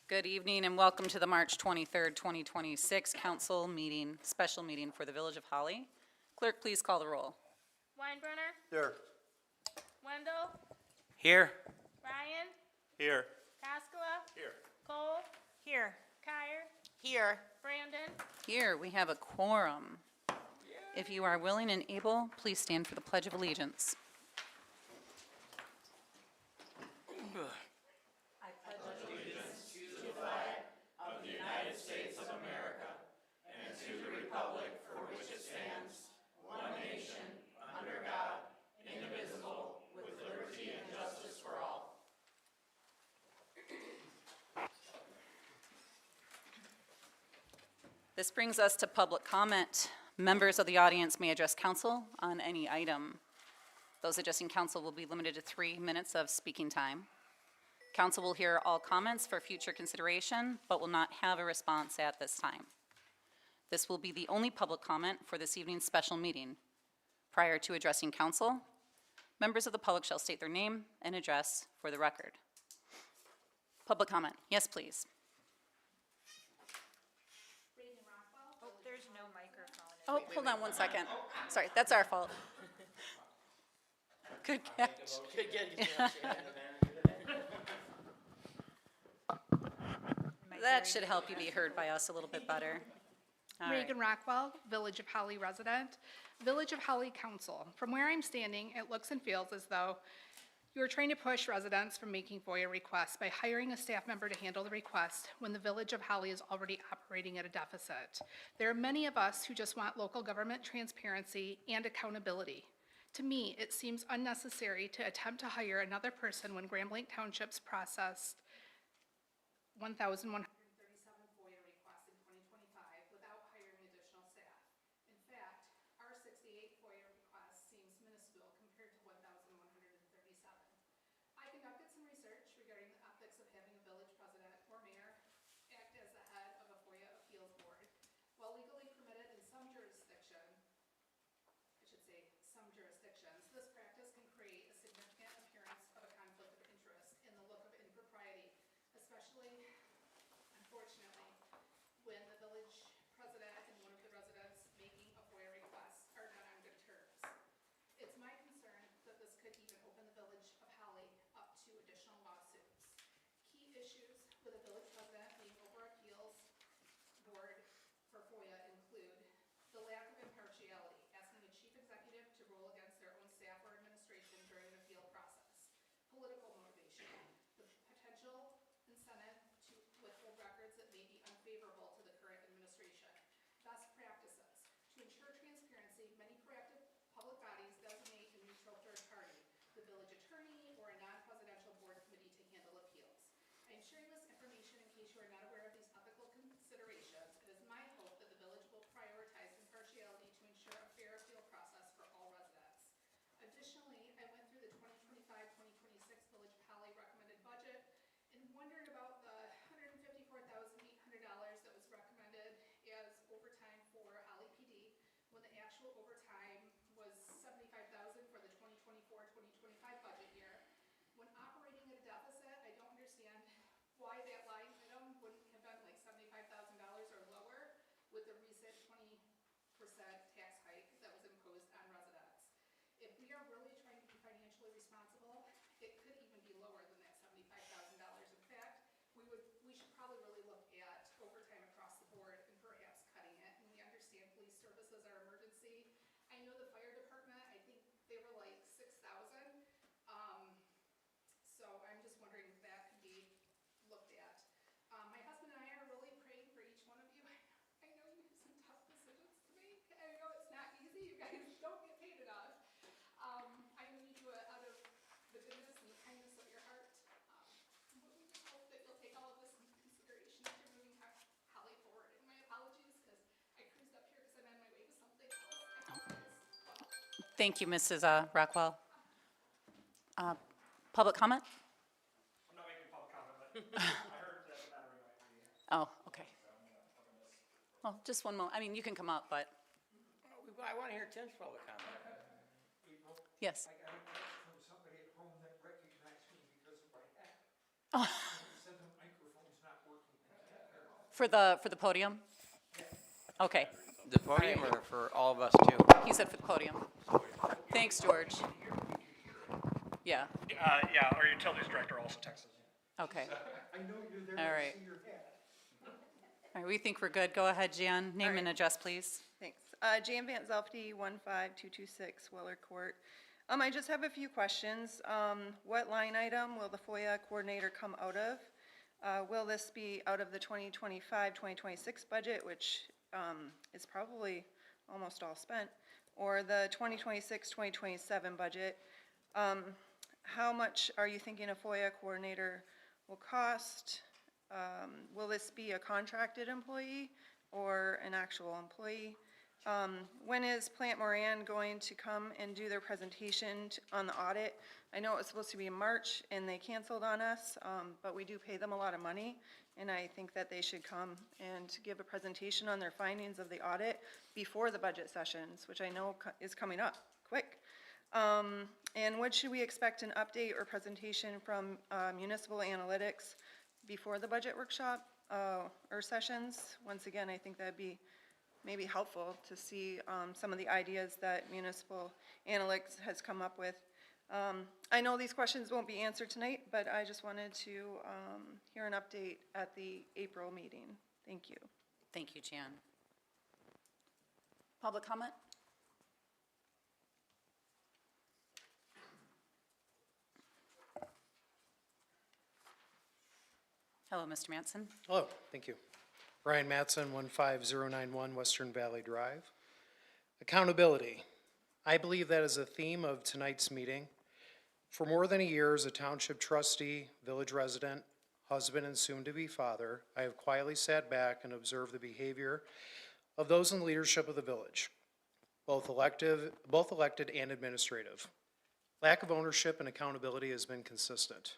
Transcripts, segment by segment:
Good evening and welcome to the March 23rd, 2026 council meeting, special meeting for the Village of Holly. Clerk, please call the roll. Weinbrenner, Here. Wendell, Here. Ryan, Here. Koskela, Here. Cole, Here. Kyer, Here. Brandon. Here, we have a quorum. If you are willing and able, please stand for the Pledge of Allegiance. This brings us to public comment. Members of the audience may address council on any item. Those addressing council will be limited to 3 minutes of speaking time. Council will hear all comments for future consideration, but will not have a response at this time. This will be the only public comment for this evening's special meeting. Prior to addressing council, members of the public shall state their name and address for the record. Public comment. Yes, please. Oh, there's no microphone. Oh, hold on one second. Sorry, that's our fault. Good catch. That should help you be heard by us a little bit better. All right. Reagan Rockwell, Village of Holly resident. Village of Holly Council. From where I'm standing, it looks and feels as though you are trying to push residents from making FOIA requests by hiring a staff member to handle the request when the Village of Holly is already operating at a deficit. There are many of us who just want local government transparency and accountability. To me, it seems unnecessary to attempt to hire another person when Grand Blanc Township's processed 1,137 FOIA requests in 2025 without hiring additional staff. In fact, our 68 FOIA requests seems minuscule compared to 1,137. I conducted some research regarding the ethics of having a village president or mayor act as the head of a FOIA appeals board. While legally permitted in some jurisdictions, this practice can create a significant appearance of a conflict of interest and the look of impropriety, especially, unfortunately, when the village president and one of the residents making a FOIA request are not on good terms. It's my concern that this could even open the Village of Holly up to additional lawsuits. Key issues with a village president being over appeals board for FOIA include the lack of impartiality, asking a chief executive to rule against their own staff or administration during an appeal process, political motivation, the potential incentive to withhold records that may be unfavorable to the current administration, best practices. To ensure transparency, many proactive public bodies designate a neutral third party, the village attorney or a non-presidential board committee to handle appeals. I am sharing this information in case you are not aware of these ethical considerations. It is my hope that the village will prioritize impartiality to ensure a fair appeal process for all residents. Additionally, I went through the 2025-2026 Village of Holly recommended budget and wondered about the $154,800 that was recommended as overtime for Holly PD when the actual overtime was $75,000 for the 2024-2025 budget year. When operating at a deficit, I don't understand why that line item wouldn't have been like $75,000 or lower with the recent 20% tax hike that was imposed on residents. If we are really trying to be financially responsible, it could even be lower than that $75,000. In fact, we should probably really look at overtime across the board and perhaps cutting it. And we understand police services are emergency. I know the fire department, I think they were like $6,000. So I'm just wondering if that could be looked at. My husband and I are really praying for each one of you. I know you have some tough decisions to make. I know it's not easy. You guys don't get paid enough. I know you do it out of the goodness and the kindness of your heart. But we just hope that you'll take all of this into consideration as you're moving Holly forward. And my apologies because I cruised up here because I'm on my way to something else. Thank you, Mrs. Rockwell. Public comment? I'm not making public comment, but I heard that the battery might be. Oh, okay. Well, just one moment. I mean, you can come up, but I want to hear Tim's public comment. yes. I got a text from somebody at home that recognized me because of my hat. Oh. He said the microphone's not working. For the podium? Okay, The podium or for all of us too? he said for the podium. Thanks, George. Yeah, Yeah, our utilities director also texted me. okay. All right. All right, we think we're good. Go ahead, Jan. Name and address, please. Thanks. Jan Van Zelfte, 15226 Weller Court. I just have a few questions. What line item will the FOIA coordinator come out of? Will this be out of the 2025-2026 budget, which is probably almost all spent, or the 2026-2027 budget? How much are you thinking a FOIA coordinator will cost? Will this be a contracted employee or an actual employee? When is Plant Moran going to come and do their presentation on the audit? I know it was supposed to be in March and they canceled on us, but we do pay them a lot of money. And I think that they should come and give a presentation on their findings of the audit before the budget sessions, which I know is coming up quick. And what should we expect an update or presentation from municipal analytics before the budget workshop or sessions? Once again, I think that'd be maybe helpful to see some of the ideas that municipal analytics has come up with. I know these questions won't be answered tonight, but I just wanted to hear an update at the April meeting. Thank you. Thank you, Jan. Public comment? Hello, Mr. Manson. Hello, thank you. Brian Mattson, 15091 Western Valley Drive. Accountability. I believe that is a theme of tonight's meeting. For more than a year as a township trustee, village resident, husband, and soon-to-be father, I have quietly sat back and observed the behavior of those in leadership of the village, both elected and administrative. Lack of ownership and accountability has been consistent.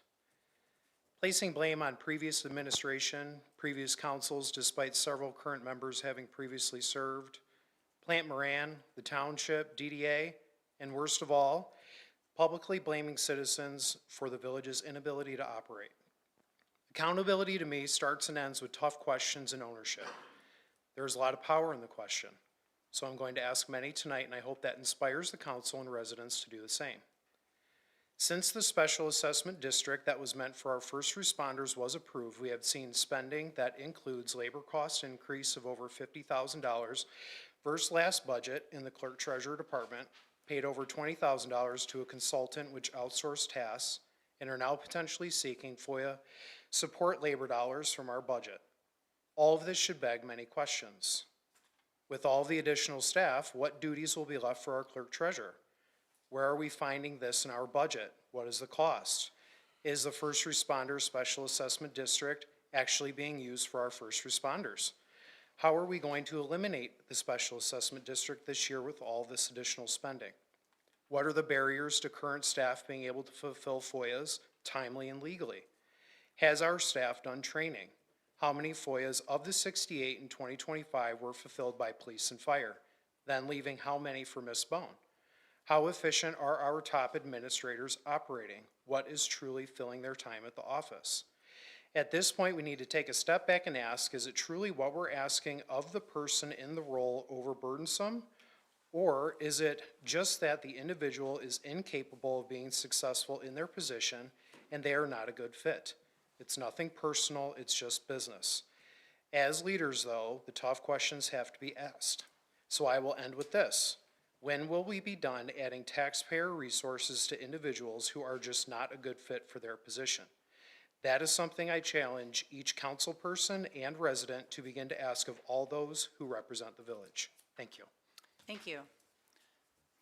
Placing blame on previous administration, previous councils, despite several current members having previously served, Plant Moran, the township, DDA, and worst of all, publicly blaming citizens for the village's inability to operate. Accountability to me starts and ends with tough questions and ownership. There's a lot of power in the question, so I'm going to ask many tonight, and I hope that inspires the council and residents to do the same. Since the special assessment district that was meant for our first responders was approved, we have seen spending that includes labor cost increase of over $50,000 versus last budget in the clerk treasurer department, paid over $20,000 to a consultant which outsourced tasks, and are now potentially seeking FOIA support labor dollars from our budget. All of this should beg many questions. With all the additional staff, what duties will be left for our clerk treasurer? Where are we finding this in our budget? What is the cost? Is the first responder special assessment district actually being used for our first responders? How are we going to eliminate the special assessment district this year with all this additional spending? What are the barriers to current staff being able to fulfill FOIAs timely and legally? Has our staff done training? How many FOIAs of the 68 in 2025 were fulfilled by police and fire, then leaving how many for Miss Bone? How efficient are our top administrators operating? What is truly filling their time at the office? At this point, we need to take a step back and ask, is it truly what we're asking of the person in the role overburdensome? Or is it just that the individual is incapable of being successful in their position and they are not a good fit? It's nothing personal, it's just business. As leaders, though, the tough questions have to be asked. So I will end with this. When will we be done adding taxpayer resources to individuals who are just not a good fit for their position? That is something I challenge each council person and resident to begin to ask of all those who represent the village. Thank you. Thank you.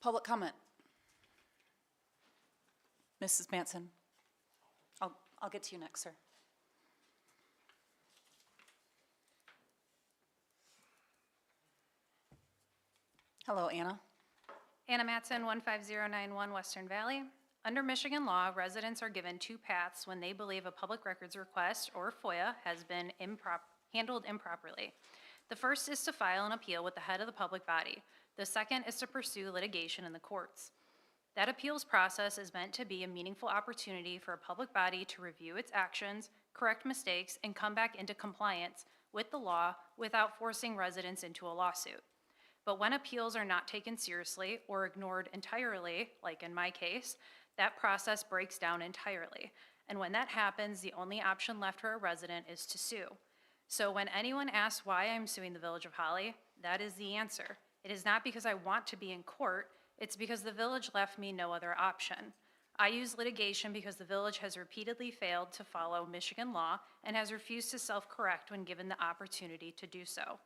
Public comment. Mrs. Manson. I'll get to you next, sir. Hello, Anna. Anna Mattson, 15091 Western Valley. Under Michigan law, residents are given two paths when they believe a public records request, or FOIA, has been handled improperly. The first is to file an appeal with the head of the public body. The second is to pursue litigation in the courts. That appeals process is meant to be a meaningful opportunity for a public body to review its actions, correct mistakes, and come back into compliance with the law without forcing residents into a lawsuit. But when appeals are not taken seriously or ignored entirely, like in my case, that process breaks down entirely. And when that happens, the only option left for a resident is to sue. So when anyone asks why I'm suing the Village of Holly, that is the answer. It is not because I want to be in court, it's because the village left me no other option. I use litigation because the village has repeatedly failed to follow Michigan law and has refused to self-correct when given the opportunity to do so.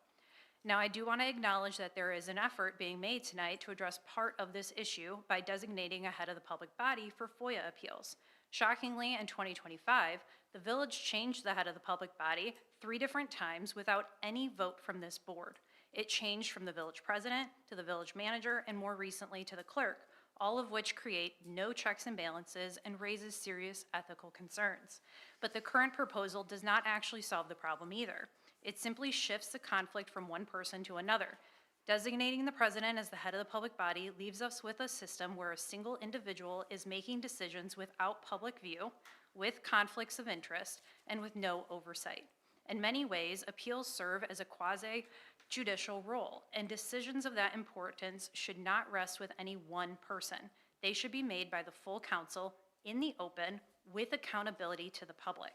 Now, I do want to acknowledge that there is an effort being made tonight to address part of this issue by designating a head of the public body for FOIA appeals. Shockingly, in 2025, the village changed the head of the public body 3 different times without any vote from this board. It changed from the village president to the village manager and more recently to the clerk, all of which create no checks and balances and raises serious ethical concerns. But the current proposal does not actually solve the problem either. It simply shifts the conflict from one person to another. Designating the president as the head of the public body leaves us with a system where a single individual is making decisions without public view, with conflicts of interest, and with no oversight. In many ways, appeals serve as a quasi-judicial role, and decisions of that importance should not rest with any one person. They should be made by the full council in the open with accountability to the public.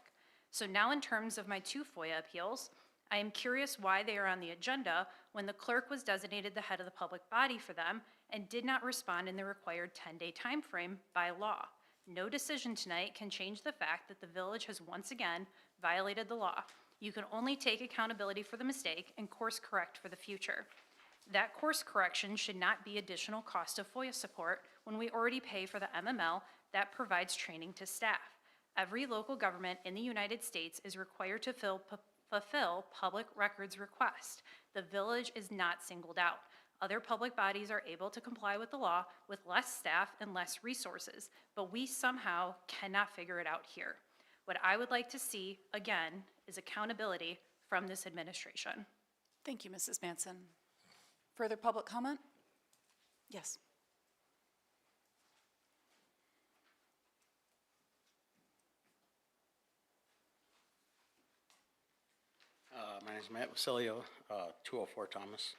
So now in terms of my 2 FOIA appeals, I am curious why they are on the agenda when the clerk was designated the head of the public body for them and did not respond in the required 10-day timeframe by law. No decision tonight can change the fact that the village has once again violated the law. You can only take accountability for the mistake and course correct for the future. That course correction should not be additional cost of FOIA support when we already pay for the MML that provides training to staff. Every local government in the United States is required to fulfill public records requests. The village is not singled out. Other public bodies are able to comply with the law with less staff and less resources, but we somehow cannot figure it out here. What I would like to see, again, is accountability from this administration. Thank you, Mrs. Manson. Further public comment? Yes. My name is Matt Vasilio, 204 Thomas.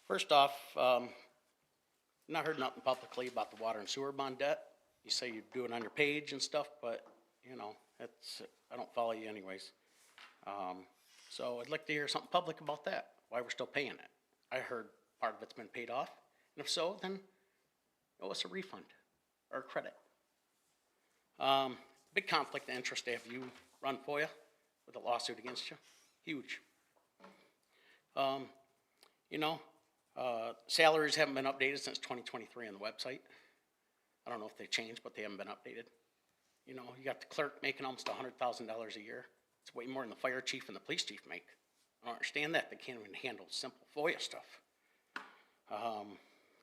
First off, not heard nothing publicly about the water and sewer bond debt. You say you do it on your page and stuff, but, you know, I don't follow you anyways. So I'd like to hear something public about that, why we're still paying it. I heard part of it's been paid off, and if so, then owe us a refund or a credit. Big conflict of interest to have you run FOIA with a lawsuit against you. Huge. You know, salaries haven't been updated since 2023 on the website. I don't know if they changed, but they haven't been updated. You know, you got the clerk making almost $100,000 a year. It's way more than the fire chief and the police chief make. I don't understand that. They can't even handle simple FOIA stuff.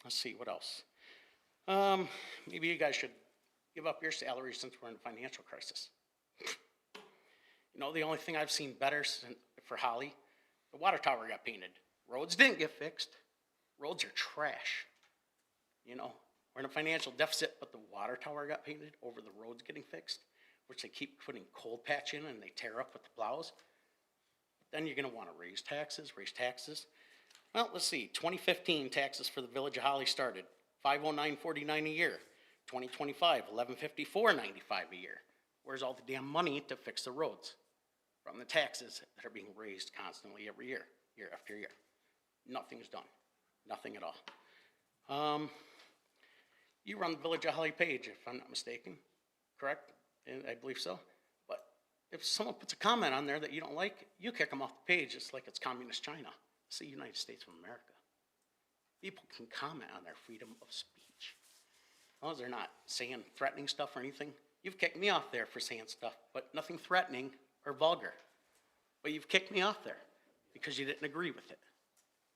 Let's see, what else? Maybe you guys should give up your salary since we're in a financial crisis. You know, the only thing I've seen better for Holly, the water tower got painted. Roads didn't get fixed. Roads are trash. You know, we're in a financial deficit, but the water tower got painted over the roads getting fixed, which they keep putting cold patch in and they tear up with the plows. Then you're gonna wanna raise taxes. Well, let's see, 2015 taxes for the Village of Holly started, $509.49 a year. 2025, $1154.95 a year. Where's all the damn money to fix the roads? From the taxes that are being raised constantly every year, year after year. Nothing's done, nothing at all. You run the Village of Holly page, if I'm not mistaken, correct? And I believe so. But if someone puts a comment on there that you don't like, you kick them off the page. It's like it's communist China. It's the United States of America. People can comment on their freedom of speech. As long as they're not saying threatening stuff or anything. You've kicked me off there for saying stuff, but nothing threatening or vulgar. But you've kicked me off there because you didn't agree with it.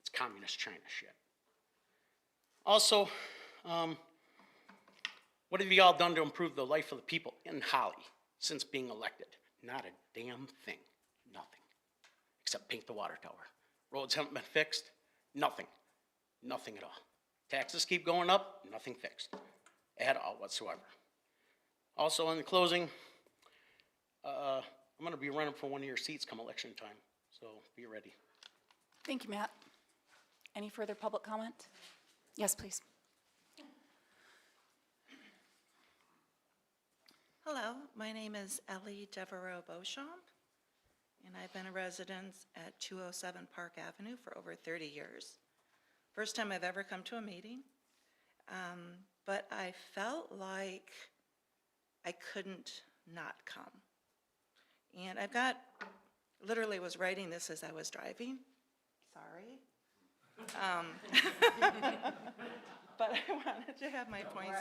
It's communist China shit. Also, what have you all done to improve the life of the people in Holly since being elected? Not a damn thing. Nothing. Except paint the water tower. Roads haven't been fixed. Nothing. Nothing at all. Taxes keep going up. Nothing fixed. At all whatsoever. Also, in the closing, I'm going to be running for one of your seats come election time. So so be ready. Thank you, Matt. Any further public comment? Yes, please. Hello, my name is Ellie Devereaux Beauchamp, and I've been a resident at 207 Park Avenue for over 30 years. First time I've ever come to a meeting, but I felt like I couldn't not come. And literally was writing this as I was driving, sorry. But I wanted to have my points.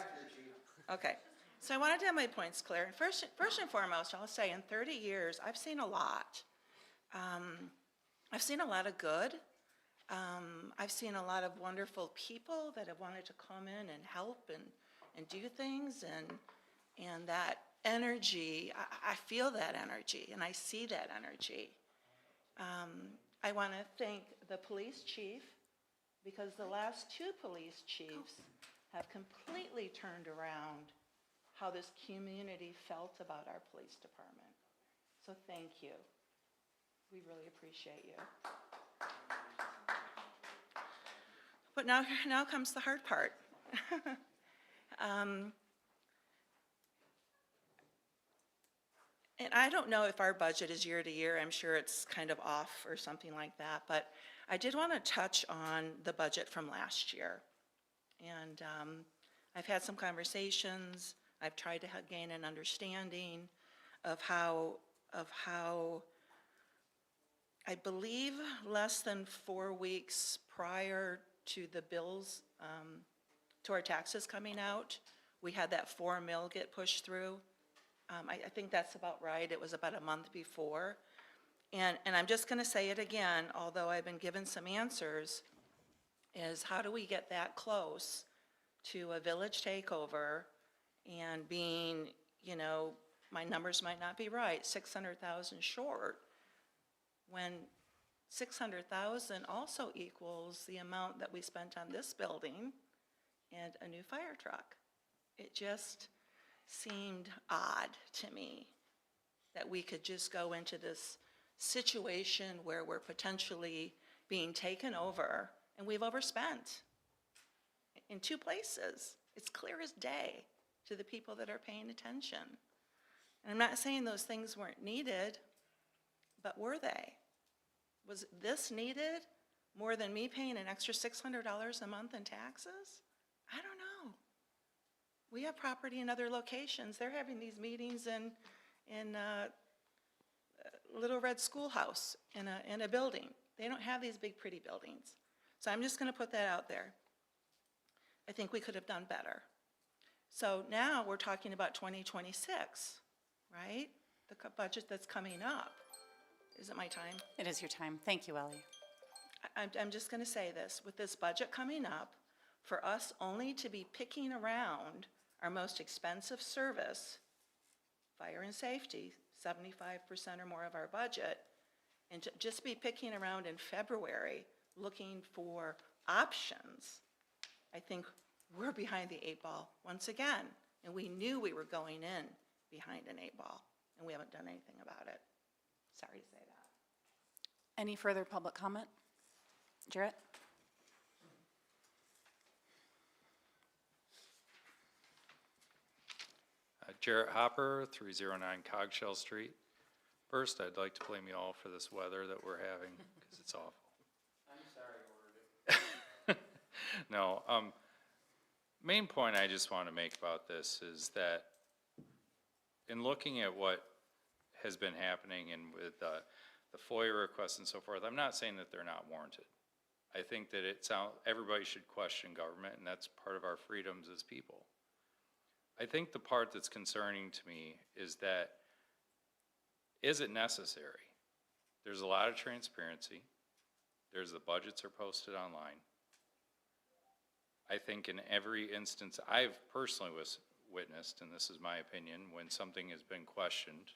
Okay. So I wanted to have my points clear. First and foremost, I'll say in 30 years, I've seen a lot. I've seen a lot of good. I've seen a lot of wonderful people that have wanted to come in and help and do things, and that energy, I feel that energy and I see that energy. I want to thank the police chief, because the last 2 police chiefs have completely turned around how this community felt about our police department. So thank you. We really appreciate you. But now comes the hard part. And I don't know if our budget is year to year. I'm sure it's kind of off or something like that. But I did want to touch on the budget from last year. And I've had some conversations. I've tried to gain an understanding of how I believe less than 4 weeks prior to the bills, to our taxes coming out, we had that 4 mil get pushed through. I think that's about right. It was about a month before. And I'm just going to say it again, although I've been given some answers, is how do we get that close to a village takeover and being, my numbers might not be right, 600,000 short, when 600,000 also equals the amount that we spent on this building and a new fire truck. It just seemed odd to me that we could just go into this situation where we're potentially being taken over, and we've overspent in 2 places. It's clear as day to the people that are paying attention. And I'm not saying those things weren't needed, but were they? Was this needed more than me paying an extra $600 a month in taxes? I don't know. We have property in other locations. They're having these meetings in Little Red Schoolhouse in a building. They don't have these big, pretty buildings. So I'm just going to put that out there. I think we could have done better. So now we're talking about 2026, right? The budget that's coming up. Is it my time? It is your time. Thank you, Ellie. I'm just going to say this. With this budget coming up, for us only to be picking around our most expensive service, fire and safety, 75% or more of our budget, and to just be picking around in February looking for options, I think we're behind the 8 ball once again. And we knew we were going in behind an 8 ball, and we haven't done anything about it. Sorry to say that. Any further public comment? Jarrett? Jarrett Hopper, 309 Cogshell Street. First, I'd like to blame you all for this weather that we're having, because it's awful. I'm sorry, I ordered it. No, main point I just want to make about this is that in looking at what has been happening and with the FOIA requests and so forth, I'm not saying that they're not warranted. I think that everybody should question government, and that's part of our freedoms as people. I think the part that's concerning to me is that, is it necessary? There's a lot of transparency. The budgets are posted online. I think in every instance I've personally witnessed, and this is my opinion, when something has been questioned,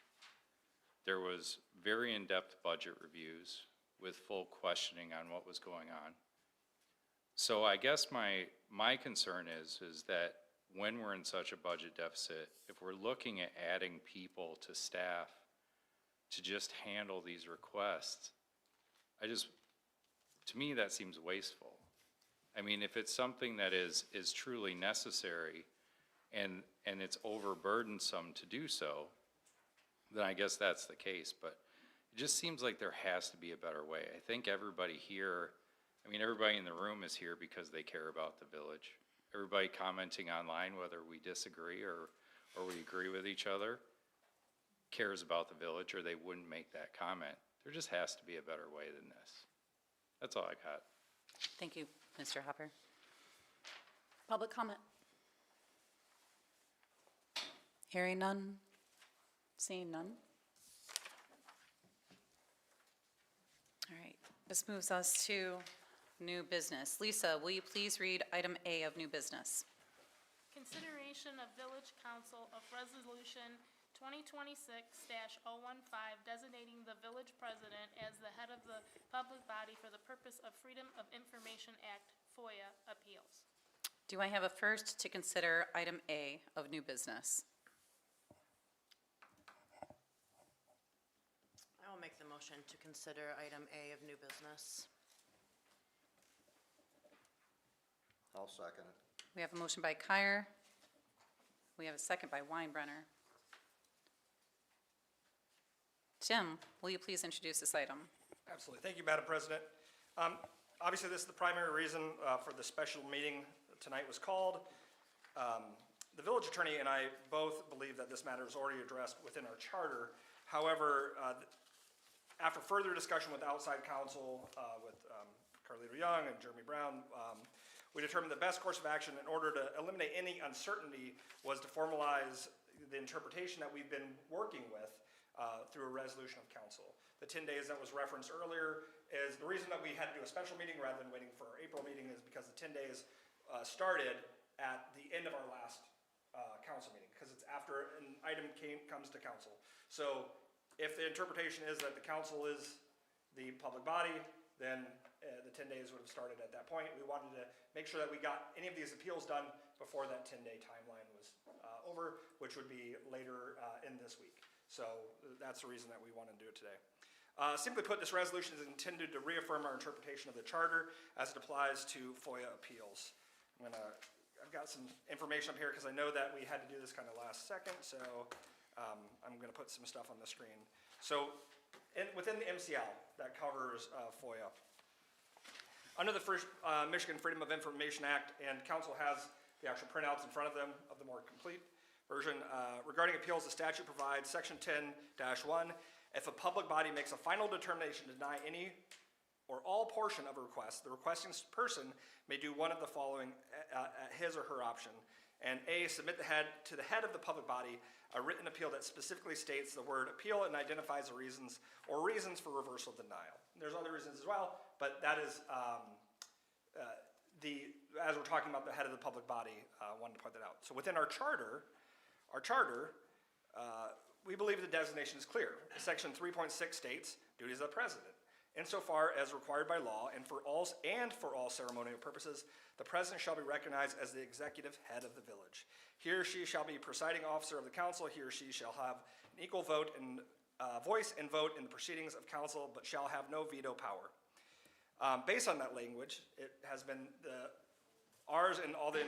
there was very in-depth budget reviews with full questioning on what was going on. So I guess my concern is that when we're in such a budget deficit, if we're looking at adding people to staff to just handle these requests, to me, that seems wasteful. I mean, if it's something that is truly necessary and it's overburdensome to do so, then I guess that's the case, but it just seems like there has to be a better way. I think everybody here, I mean, everybody in the room is here because they care about the village. Everybody commenting online, whether we disagree or we agree with each other, cares about the village, or they wouldn't make that comment. There just has to be a better way than this. That's all I got. Thank you, Mr. Hopper. Public comment? Hearing none? Seeing none? All right, this moves us to new business. Lisa, will you please read item A of new business? Consideration of Village Council of Resolution 2026-015 designating the village president as the head of the public body for the purpose of Freedom of Information Act FOIA appeals. Do I have a first to consider item A of new business? I will make the motion to consider item A of new business. I'll second it. We have a motion by Kyer. We have a second by Weinbrenner. Tim, will you please introduce this item? Absolutely. Thank you, Madam President. Obviously, this is the primary reason for the special meeting tonight was called. The village attorney and I both believe that this matter is already addressed within our charter. However, after further discussion with outside counsel, with Carlita Young and Jeremy Brown, we determined the best course of action in order to eliminate any uncertainty was to formalize the interpretation that we've been working with through a resolution of council. The 10 days that was referenced earlier is the reason that we had to do a special meeting rather than waiting for our April meeting is because the 10 days started at the end of our last council meeting, because it's after an item comes to council. So if the interpretation is that the council is the public body, then the 10 days would have started at that point. We wanted to make sure that we got any of these appeals done before that 10-day timeline was over, which would be later in this week. So that's the reason that we want to do it today. Simply put, this resolution is intended to reaffirm our interpretation of the charter as it applies to FOIA appeals. I've got some information up here because I know that we had to do this kind of last second, so I'm going to put some stuff on the screen. So within the MCL that covers FOIA, under the first Michigan Freedom of Information Act, and council has the actual printouts in front of them of the more complete version. Regarding appeals, the statute provides section 10-1, if a public body makes a final determination to deny any or all portion of a request, the requesting person may do one of the following at his or her option. And A, submit to the head of the public body a written appeal that specifically states the word appeal and identifies the reasons or reasons for reversal denial. There's other reasons as well, but that is as we're talking about the head of the public body, wanted to point that out. So within our charter, we believe the designation is clear. Section 3.6 states, duties of the president. Insofar as required by law and for all ceremonial purposes, the president shall be recognized as the executive head of the village. He or she shall be presiding officer of the council. He or she shall have an equal vote and voice and vote in the proceedings of council, but shall have no veto power. Based on that language, it has been ours and all the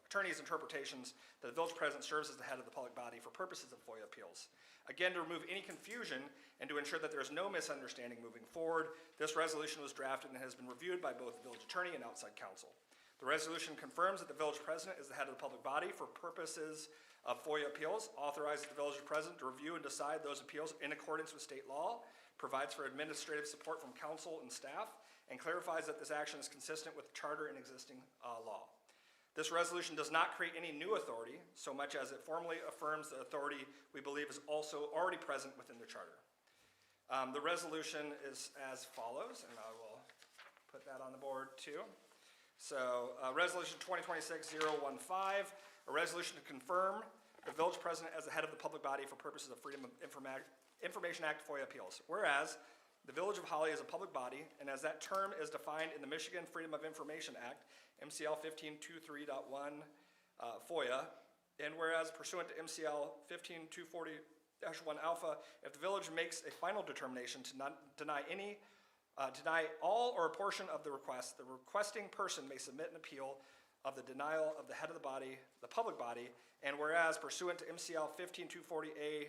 attorneys' interpretations that the village president serves as the head of the public body for purposes of FOIA appeals. Again, to remove any confusion and to ensure that there is no misunderstanding moving forward, this resolution was drafted and has been reviewed by both the village attorney and outside counsel. The resolution confirms that the village president is the head of the public body for purposes of FOIA appeals, authorizes the village president to review and decide those appeals in accordance with state law, provides for administrative support from council and staff, and clarifies that this action is consistent with the charter and existing law. This resolution does not create any new authority, so much as it formally affirms the authority we believe is also already present within the charter. The resolution is as follows, and I will put that on the board too. So, Resolution 2026-015, a resolution to confirm the village president as the head of the public body for purposes of Freedom of Information Act FOIA appeals. Whereas, the Village of Holly is a public body, and as that term is defined in the Michigan Freedom of Information Act, MCL 1523.1 FOIA, and whereas pursuant to MCL 15240-1 alpha, if the village makes a final determination to not deny any deny all or a portion of the request, the requesting person may submit an appeal of the denial of the head of the body, the public body, and whereas pursuant to MCL 15240A1A,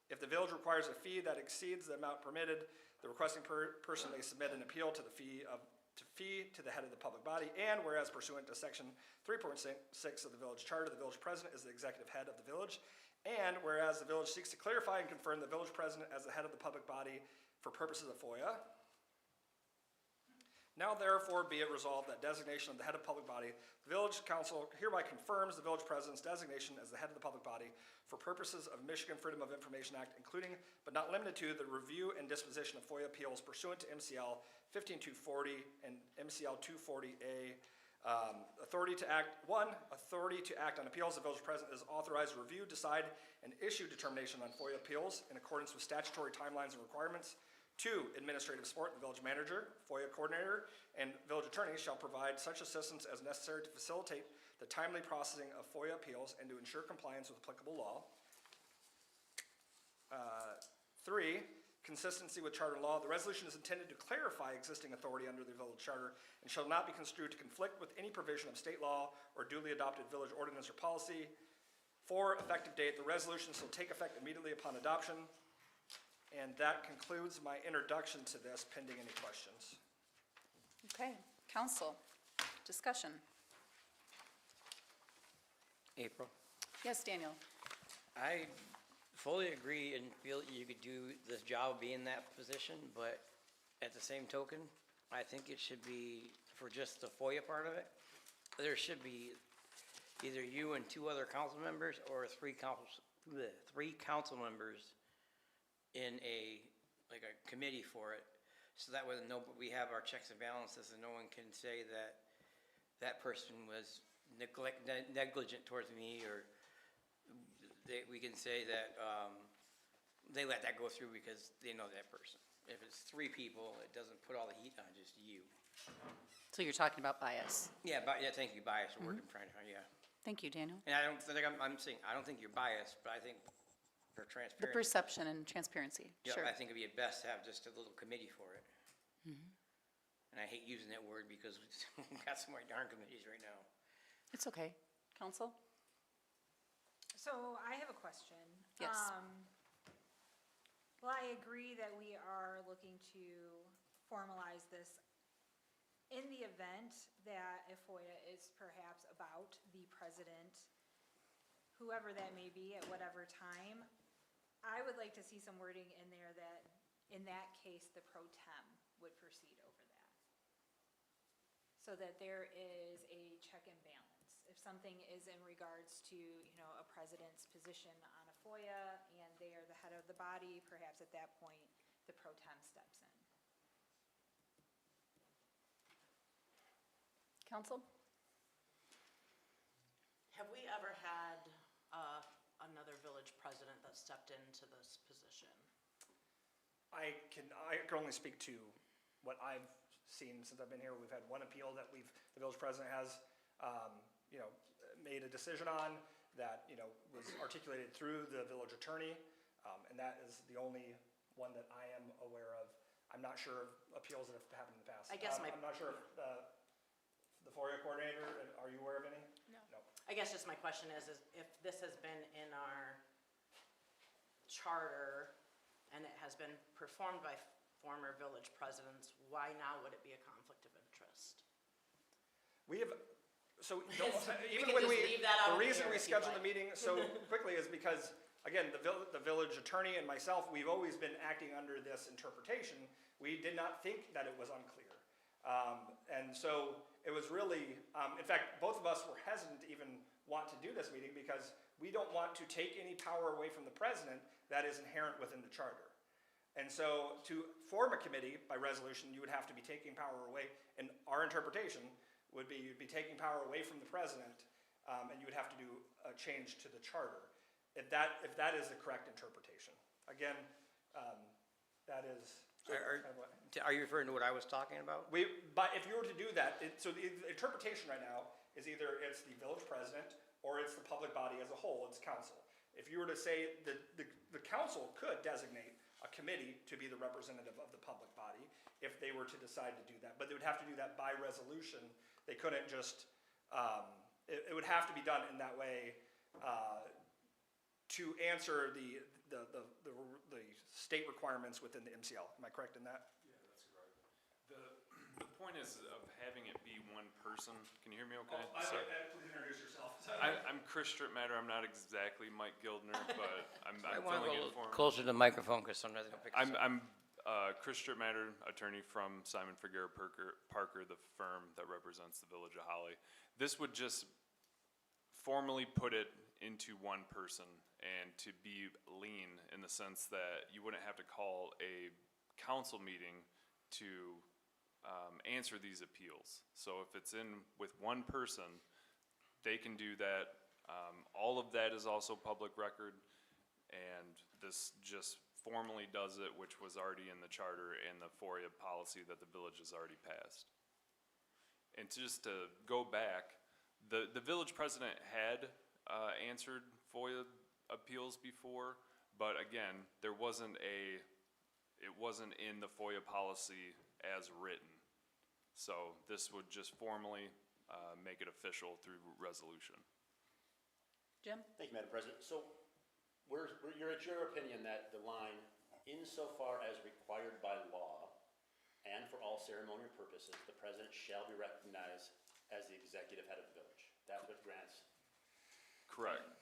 if the village requires a fee that exceeds the amount permitted, the requesting person may submit an appeal to the fee to the head of the public body, and whereas pursuant to section 3.6 of the village charter, the village president is the executive head of the village, and whereas the village seeks to clarify and confirm the village president as the head of the public body for purposes of FOIA, now therefore be it resolved that designation of the head of public body, the village council hereby confirms the village president's designation as the head of the public body for purposes of Michigan Freedom of Information Act, including but not limited to the review and disposition of FOIA appeals pursuant to MCL 15240 and MCL 240A. Authority to act on appeals. The village president is authorized to review, decide, and issue determination on FOIA appeals in accordance with statutory timelines and requirements. 2, administrative support. The village manager, FOIA coordinator, and village attorney shall provide such assistance as necessary to facilitate the timely processing of FOIA appeals and to ensure compliance with applicable law. 3, consistency with charter law. The resolution is intended to clarify existing authority under the village charter and shall not be construed to conflict with any provision of state law or duly adopted village ordinance or policy. 4, effective date. The resolution shall take effect immediately upon adoption. And that concludes my introduction to this, pending any questions. Okay, council, discussion. April. Yes, Daniel? I fully agree and feel you could do this job, be in that position, but at the same token, I think it should be, for just the FOIA part of it, there should be either you and 2 other council members or 3 council members in a committee for it, so that way we have our checks and balances and no one can say that that person was negligent towards me, or we can say that they let that go through because they know that person. If it's 3 people, it doesn't put all the heat on just you. So you're talking about bias. Yeah, thank you, bias, a word I'm trying to find, yeah. Thank you, Daniel. And I don't think I'm saying, I don't think you're biased, but I think for The transparency. perception and transparency, Yeah, sure. I think it'd be best to have just a little committee for it. And I hate using that word because we've got so many darn committees right now. It's okay. Council? So I have a question. Yes. Well, I agree that we are looking to formalize this in the event that a FOIA is perhaps about the president, whoever that may be at whatever time. I would like to see some wording in there that, in that case, the pro tem would proceed over that. So that there is a check and balance. If something is in regards to, a president's position on a FOIA and they are the head of the body, perhaps at that point, the pro tem steps in. Council? Have we ever had another village president that stepped into this position? I can only speak to what I've seen since I've been here. We've had one appeal that the village president has, made a decision on that, was articulated through the village attorney, and that is the only one that I am aware of. I'm not sure of appeals that have happened in the past. I guess I'm not sure if the FOIA coordinator, are you aware of any? No. No. I guess just my question is if this has been in our charter and it has been performed by former village presidents, why now would it be a conflict of interest? We have, so, We even can when just leave that out the reason here we if you'd scheduled the like. meeting so quickly is because, again, the village attorney and myself, we've always been acting under this interpretation. We did not think that it was unclear. And so it was really, in fact, both of us were hesitant to even want to do this meeting because we don't want to take any power away from the president that is inherent within the charter. And so to form a committee by resolution, you would have to be taking power away, and our interpretation would be you'd be taking power away from the president, and you would have to do a change to the charter, if that is the correct interpretation. Again, that is. Are you referring to what I was talking about? But if you were to do that, so the interpretation right now is either it's the village president or it's the public body as a whole, it's council. If you were to say that the council could designate a committee to be the representative of the public body if they were to decide to do that. But they would have to do that by resolution. They couldn't just, it would have to be done in that way to answer the state requirements within the MCL. Am I correct in that? Yeah, that's correct. The point is of having it be one person. Can you hear me okay? Sorry. Please introduce yourself. I'm Chris Strittmatter. I'm not exactly Mike Gildner, but I'm I want to filling in go for him. closer to the microphone because sometimes they don't pick us up. I'm Chris Strittmatter, attorney from Simon Figueroa Parker, the firm that represents the Village of Holly. This would just formally put it into one person and to be lean in the sense that you wouldn't have to call a council meeting to answer these appeals. So if it's in with one person, they can do that. All of that is also public record, and this just formally does it, which was already in the charter and the FOIA policy that the village has already passed. And just to go back, the village president had answered FOIA appeals before, but again, it wasn't in the FOIA policy as written. So this would just formally make it official through resolution. Jim? Thank you, Madam President. So it's your opinion that the line, insofar as required by law and for all ceremonial purposes, the president shall be recognized as the executive head of the village. That's what grants. Correct.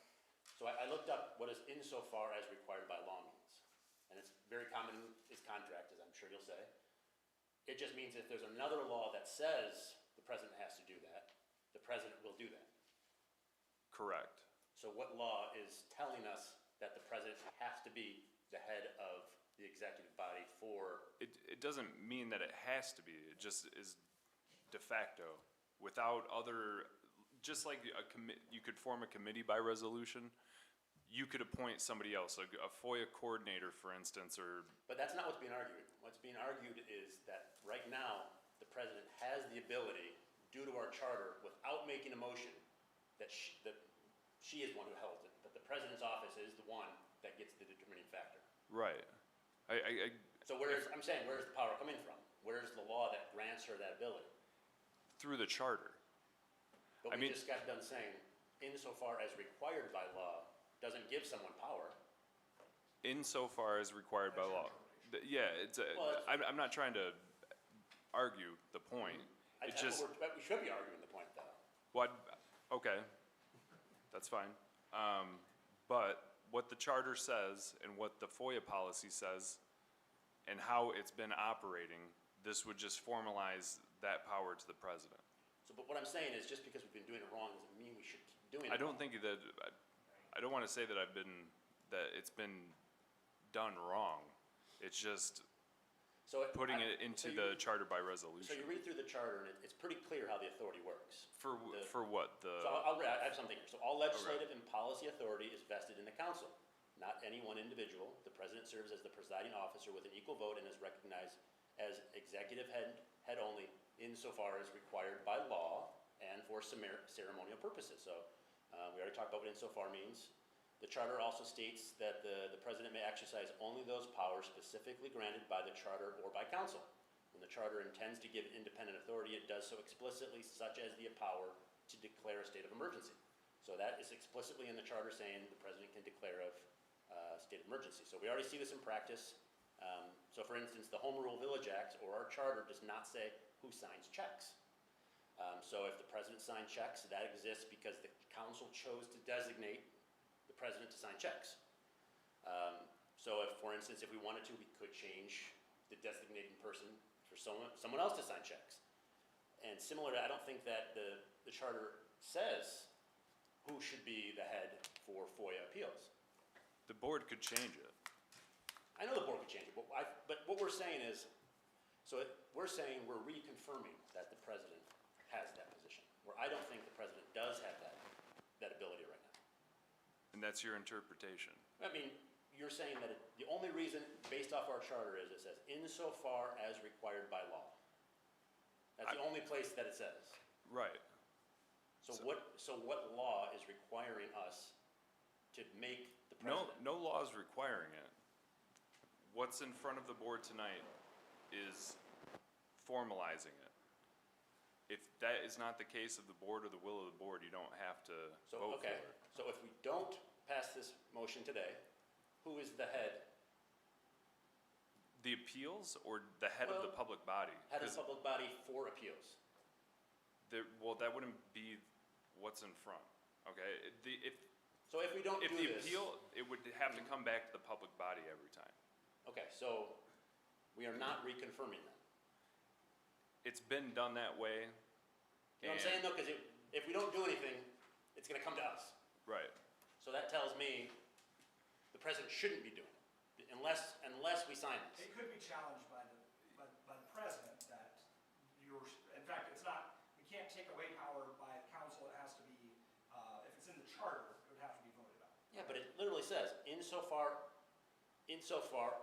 So I looked up what is insofar as required by law means. And it's very common in this contract, as I'm sure you'll say. It just means if there's another law that says the president has to do that, the president will do that. Correct. So what law is telling us that the president has to be the head of the executive body for? It doesn't mean that it has to be. It just is de facto. Without other, just like you could form a committee by resolution, you could appoint somebody else, like a FOIA coordinator, for instance, or. But that's not what's being argued. What's being argued is that right now, the president has the ability, due to our charter, without making a motion, that she is one who holds it, but the president's office is the one that gets the determining factor. Right. So where's the power coming from? Where's the law that grants her that ability? Through the charter. But we just got done saying, insofar as required by law, doesn't give someone power. Insofar as required by law. Yeah, I'm not trying to argue the point. We should be arguing the point, though. What? Okay, that's fine. But what the charter says and what the FOIA policy says and how it's been operating, this would just formalize that power to the president. So, but what I'm saying is, just because we've been doing it wrong doesn't mean we should keep doing it. I don't think that, I don't want to say that it's been done wrong. It's just putting it into the charter by resolution. So you read through the charter, and it's pretty clear how the authority works. For what? So I'll read, I have something here. So all legislative and policy authority is vested in the council, not any one individual. The president serves as the presiding officer with an equal vote and is recognized as executive head only insofar as required by law and for ceremonial purposes. So we already talked about what insofar means. The charter also states that the president may exercise only those powers specifically granted by the charter or by council. When the charter intends to give independent authority, it does so explicitly, such as the power to declare a state of emergency. So that is explicitly in the charter saying the president can declare a state of emergency. So we already see this in practice. So for instance, the Home Rule Village Act or our charter does not say who signs checks. So if the president signed checks, that exists because the council chose to designate the president to sign checks. So if, for instance, if we wanted to, we could change the designating person for someone else to sign checks. And similar to, I don't think that the charter says who should be the head for FOIA appeals. The board could change it. I know the board could change it, but what we're saying is, we're saying we're reconfirming that the president has that position, where I don't think the president does have that ability right now. And that's your interpretation. I mean, you're saying that the only reason, based off our charter, is it says insofar as required by law. That's the only place that it says. Right. So what law is requiring us to make the president? No law is requiring it. what's in front of the board tonight is formalizing it. If that is not the case of the board or the will of the board, you don't have to So, vote for okay, it. so if we don't pass this motion today, who is the head? The appeals or the head of the Well, public body? Head of 'Cause the public body for appeals? well, that wouldn't be what's in front, okay? So if we don't do If the this. appeal, it would have to come back to the public body every time. Okay, so we are not reconfirming that. It's been done that way. You know what I'm saying though, because if we don't do anything, it's gonna come to us. Right. So that tells me the president shouldn't be doing it, unless we sign this. It could be challenged by the president that in fact, it's not, we can't take away power by the council, it has to be, if it's in the charter, it would have to be voted on. Yeah, but it literally says, insofar,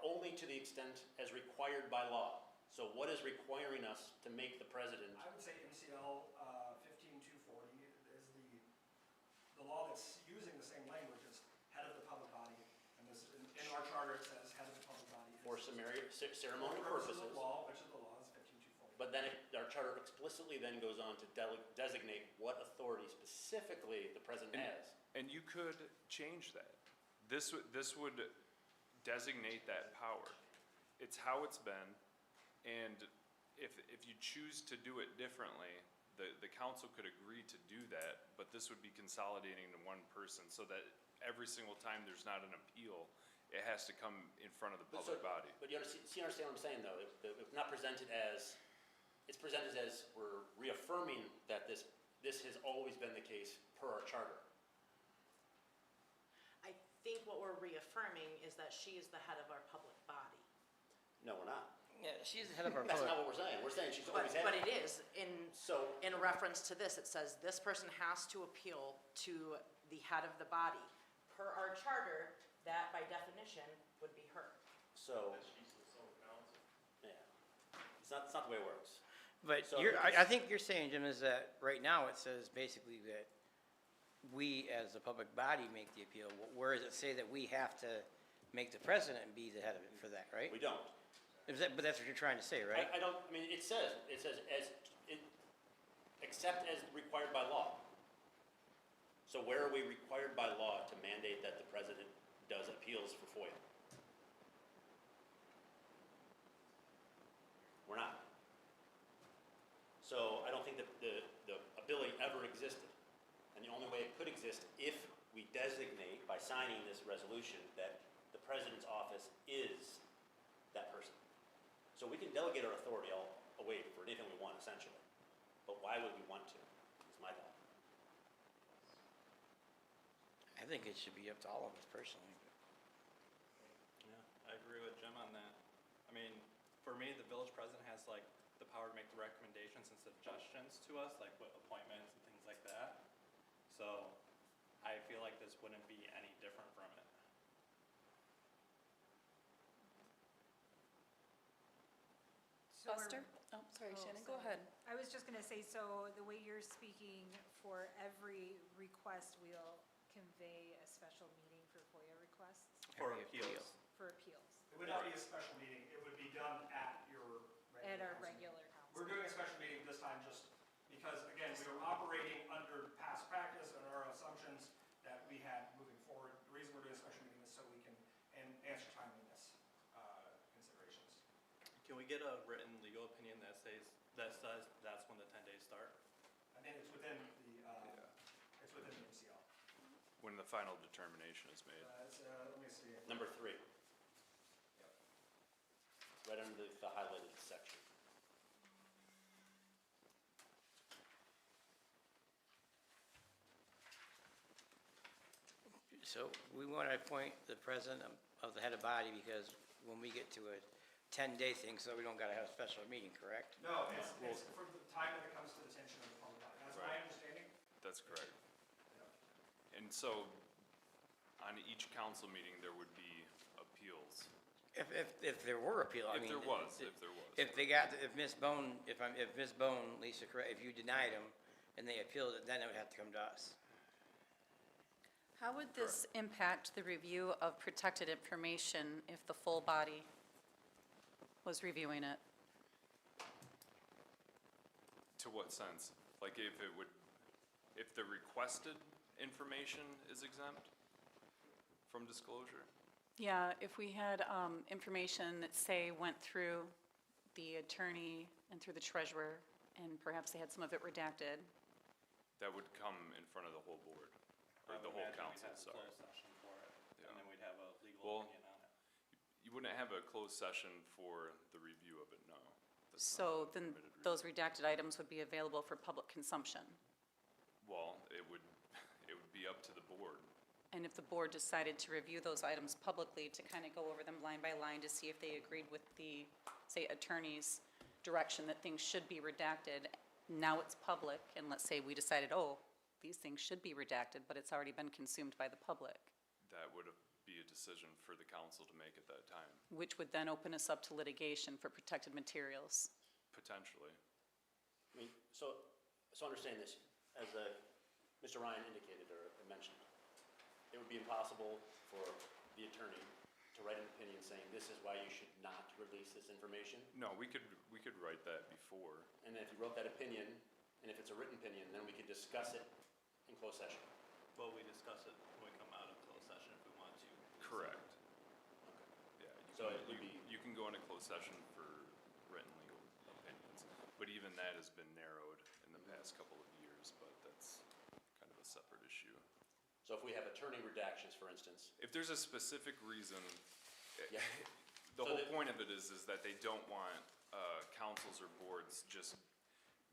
only to the extent as required by law. So what is requiring us to make the president? I would say MCL 15240 is the law that's using the same language as head of the public body. And this, in our charter, it says head of the public body. For ceremonial For purposes. the law, which is the law, is 15240. But then our charter explicitly then goes on to designate what authority specifically the president has. And you could change that. This would designate that power. It's how it's been, and if you choose to do it differently, the council could agree to do that, but this would be consolidating to one person, so that every single time there's not an appeal, it has to come in front of the public body. But you understand what I'm saying though? It's not presented as, it's presented as we're reaffirming that this has always been the case per our charter. I think what we're reaffirming is that she is the head of our public body. No, we're not. Yeah, she's the head of our That's public. not what we're saying. We're saying she's always had. But it is, So, in reference to this, it says this person has to appeal to the head of the body. Per our charter, that by definition would be her. so. Yeah. It's not the way it works. But So I think you're saying, Jim, is that right now it says basically that we as the public body make the appeal, whereas it say that we have to make the president be the head of it for that, right? We don't. But that's what you're trying to say, right? I mean, it says except as required by law. So where are we required by law to mandate that the president does appeals for FOIA? We're not. So I don't think that the ability ever existed. And the only way it could exist if we designate by signing this resolution that the president's office is that person. So we can delegate our authority away for anything we want, essentially. But why would we want to, is my thought. I think it should be up to all of us personally. Yeah, I agree with Jim on that. I mean, for me, the village president has like the power to make the recommendations and suggestions to us, like with appointments and things like that. So I feel like this wouldn't be any different from it. Buster? Oh, sorry, Shannon, go ahead. I was just gonna say, so the way you're speaking, for every request, we'll convey a special meeting for FOIA requests, For Every appeals. for appeals, It would not be a special meeting, it would be done at your at regular our council. regular council. We're doing a special meeting this time just because, again, we were operating under past practice and our assumptions that we had moving forward. The reason we're doing a special meeting is so we can answer timeliness considerations. Can we get a written legal opinion that says that's when the 10 days start? I think it's within the MCL. When the final determination is made. Let me see. Number 3. Right under the highlighted section. So we want to appoint the president of the head of body because when we get to a 10-day thing, so we don't got to have a special meeting, correct? No, it's for the time that it comes to the attention of the public body. That's my understanding. That's correct. And so, on each council meeting, there would be appeals. If there were appeal, I If mean. there was. If Ms. Bone, if Ms. Bone, Lisa, correct, if you denied them and they appealed it, then it would have to come to us. How would this impact the review of protected information if the full body was reviewing it. To what sense? Like if the requested information is exempt from disclosure? Yeah, if we had information that, say, went through the attorney and through the treasurer, and perhaps they had some of it redacted. That would come in front of the whole board, or the whole council, sorry. Closed session for it, Yeah. and then we'd have a legal Well, opinion on it. You wouldn't have a closed session for the review of it, no. That's not So a then permitted review. those redacted items would be available for public consumption. Well, it would be up to the board. And if the board decided to review those items publicly, to kind of go over them line by line to see if they agreed with the, say, attorney's direction that things should be redacted, now it's public, and let's say we decided, oh, these things should be redacted, but it's already been consumed by the public, That would be a decision for the council to make at that time, which would then open us up to litigation for protected materials. potentially. I mean, so understand this, as Mr. Ryan indicated or mentioned, it would be impossible for the attorney to write an opinion saying, this is why you should not release this information. No, we could write that before. And then if you wrote that opinion, and if it's a written opinion, then we could discuss it in closed session. Well, we discuss it when we come out of closed session if we want to. Correct. Yeah, So it would be- you can go into closed session for written legal opinions, but even that has been narrowed in the past couple of years, but that's kind of a separate issue. So if we have attorney redactions, for instance, If there's a specific reason, Yeah. the So whole that- point of it is that they don't want councils or boards just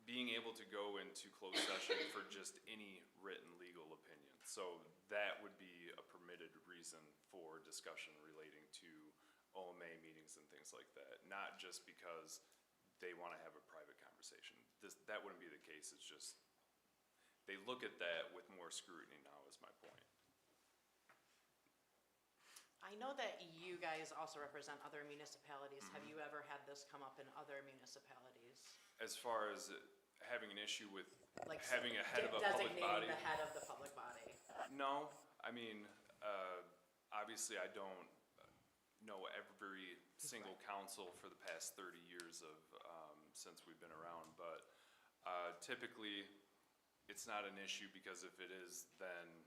being able to go into closed session for just any written legal opinion. So that would be a permitted reason for discussion relating to OMA meetings and things like that, not just because they want to have a private conversation. That wouldn't be the case, it's just, they look at that with more scrutiny now, is my point. I know that you guys also represent other municipalities. Have you ever had this come up in other municipalities? As far as having an issue with Like having a head of a public body? Designating the head of the public body? No, I mean, obviously I don't know every single council for the past 30 years of, since we've been around, but typically it's not an issue because if it is, then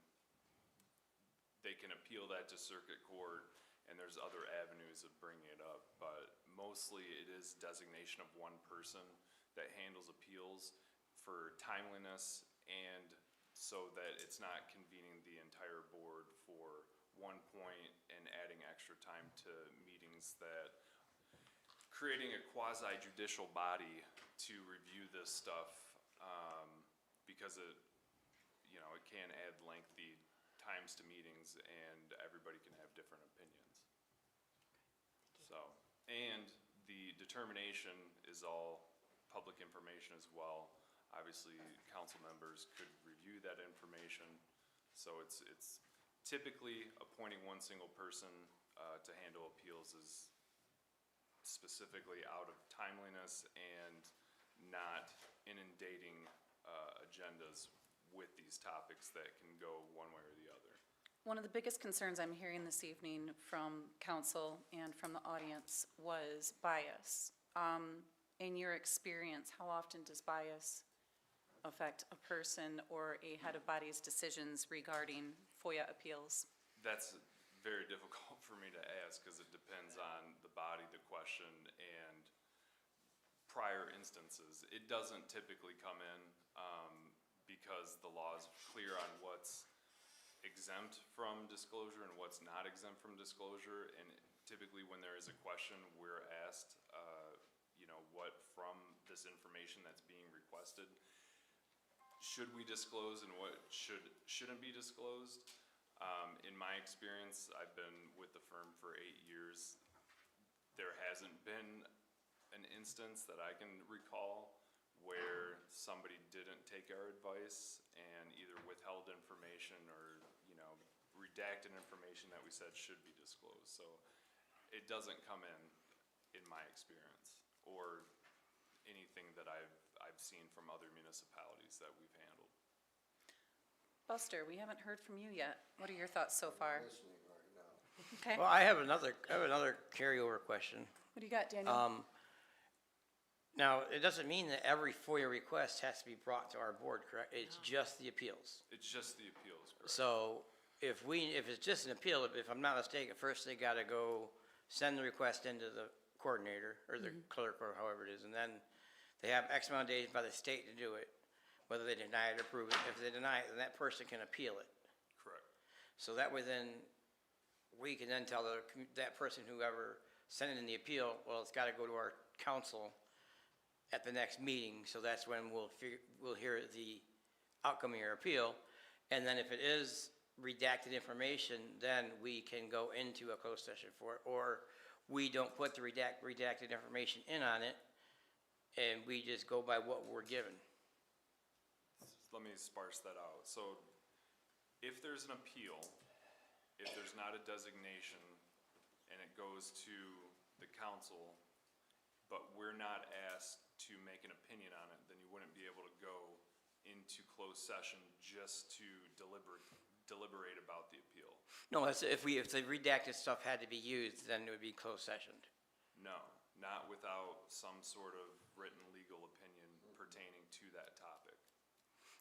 they can appeal that to circuit court and there's other avenues of bringing it up, but mostly it is designation of one person that handles appeals for timeliness and so that it's not convening the entire board for one point and adding extra time to meetings, that creating a quasi judicial body to review this stuff, because it, it can add lengthy times to meetings and everybody can have different opinions. So, and the determination is all public information as well. Obviously, council members could review that information. So it's typically appointing one single person to handle appeals is specifically out of timeliness and not inundating agendas with these topics that can go one way or the other. One of the biggest concerns I'm hearing this evening from council and from the audience was bias. In your experience, how often does bias affect a person or a head of body's decisions regarding FOIA appeals? That's very difficult for me to ask because it depends on the body, the question, and prior instances. It doesn't typically come in because the law is clear on what's exempt from disclosure and what's not exempt from disclosure. And typically when there is a question, we're asked, what from this information that's being requested, should we disclose and what shouldn't be disclosed? In my experience, I've been with the firm for 8 years. There hasn't been an instance that I can recall where somebody didn't take our advice and either withheld information or, redacted information that we said should be disclosed. So it doesn't come in my experience, or anything that I've seen from other municipalities that we've handled. Buster, we haven't heard from you yet. What are your thoughts so far? Okay. Well, I have another carryover question. What do you got, Daniel? Now, it doesn't mean that every FOIA request has to be brought to our board, correct? It's just the appeals. It's just the appeals, correct? So if it's just an appeal, if I'm not mistaken, first they gotta go send the request into the coordinator or the clerk or however it is, and then they have X amount of days by the state to do it, whether they deny it or approve it. If they deny it, then that person can appeal it. Correct. So that way then, we can then tell that person, whoever sent in the appeal, well, it's gotta go to our council at the next meeting, so that's when we'll hear the outcome of your appeal. And then if it is redacted information, then we can go into a closed session for it, or we don't put the redacted information in on it, and we just go by what we're given. Let me sparse that out. So if there's an appeal, if there's not a designation, and it goes to the council, but we're not asked to make an opinion on it, then you wouldn't be able to go into closed session just to deliberate about the appeal. No, if the redacted stuff had to be used, then it would be closed sessioned. No, not without some sort of written legal opinion pertaining to that topic.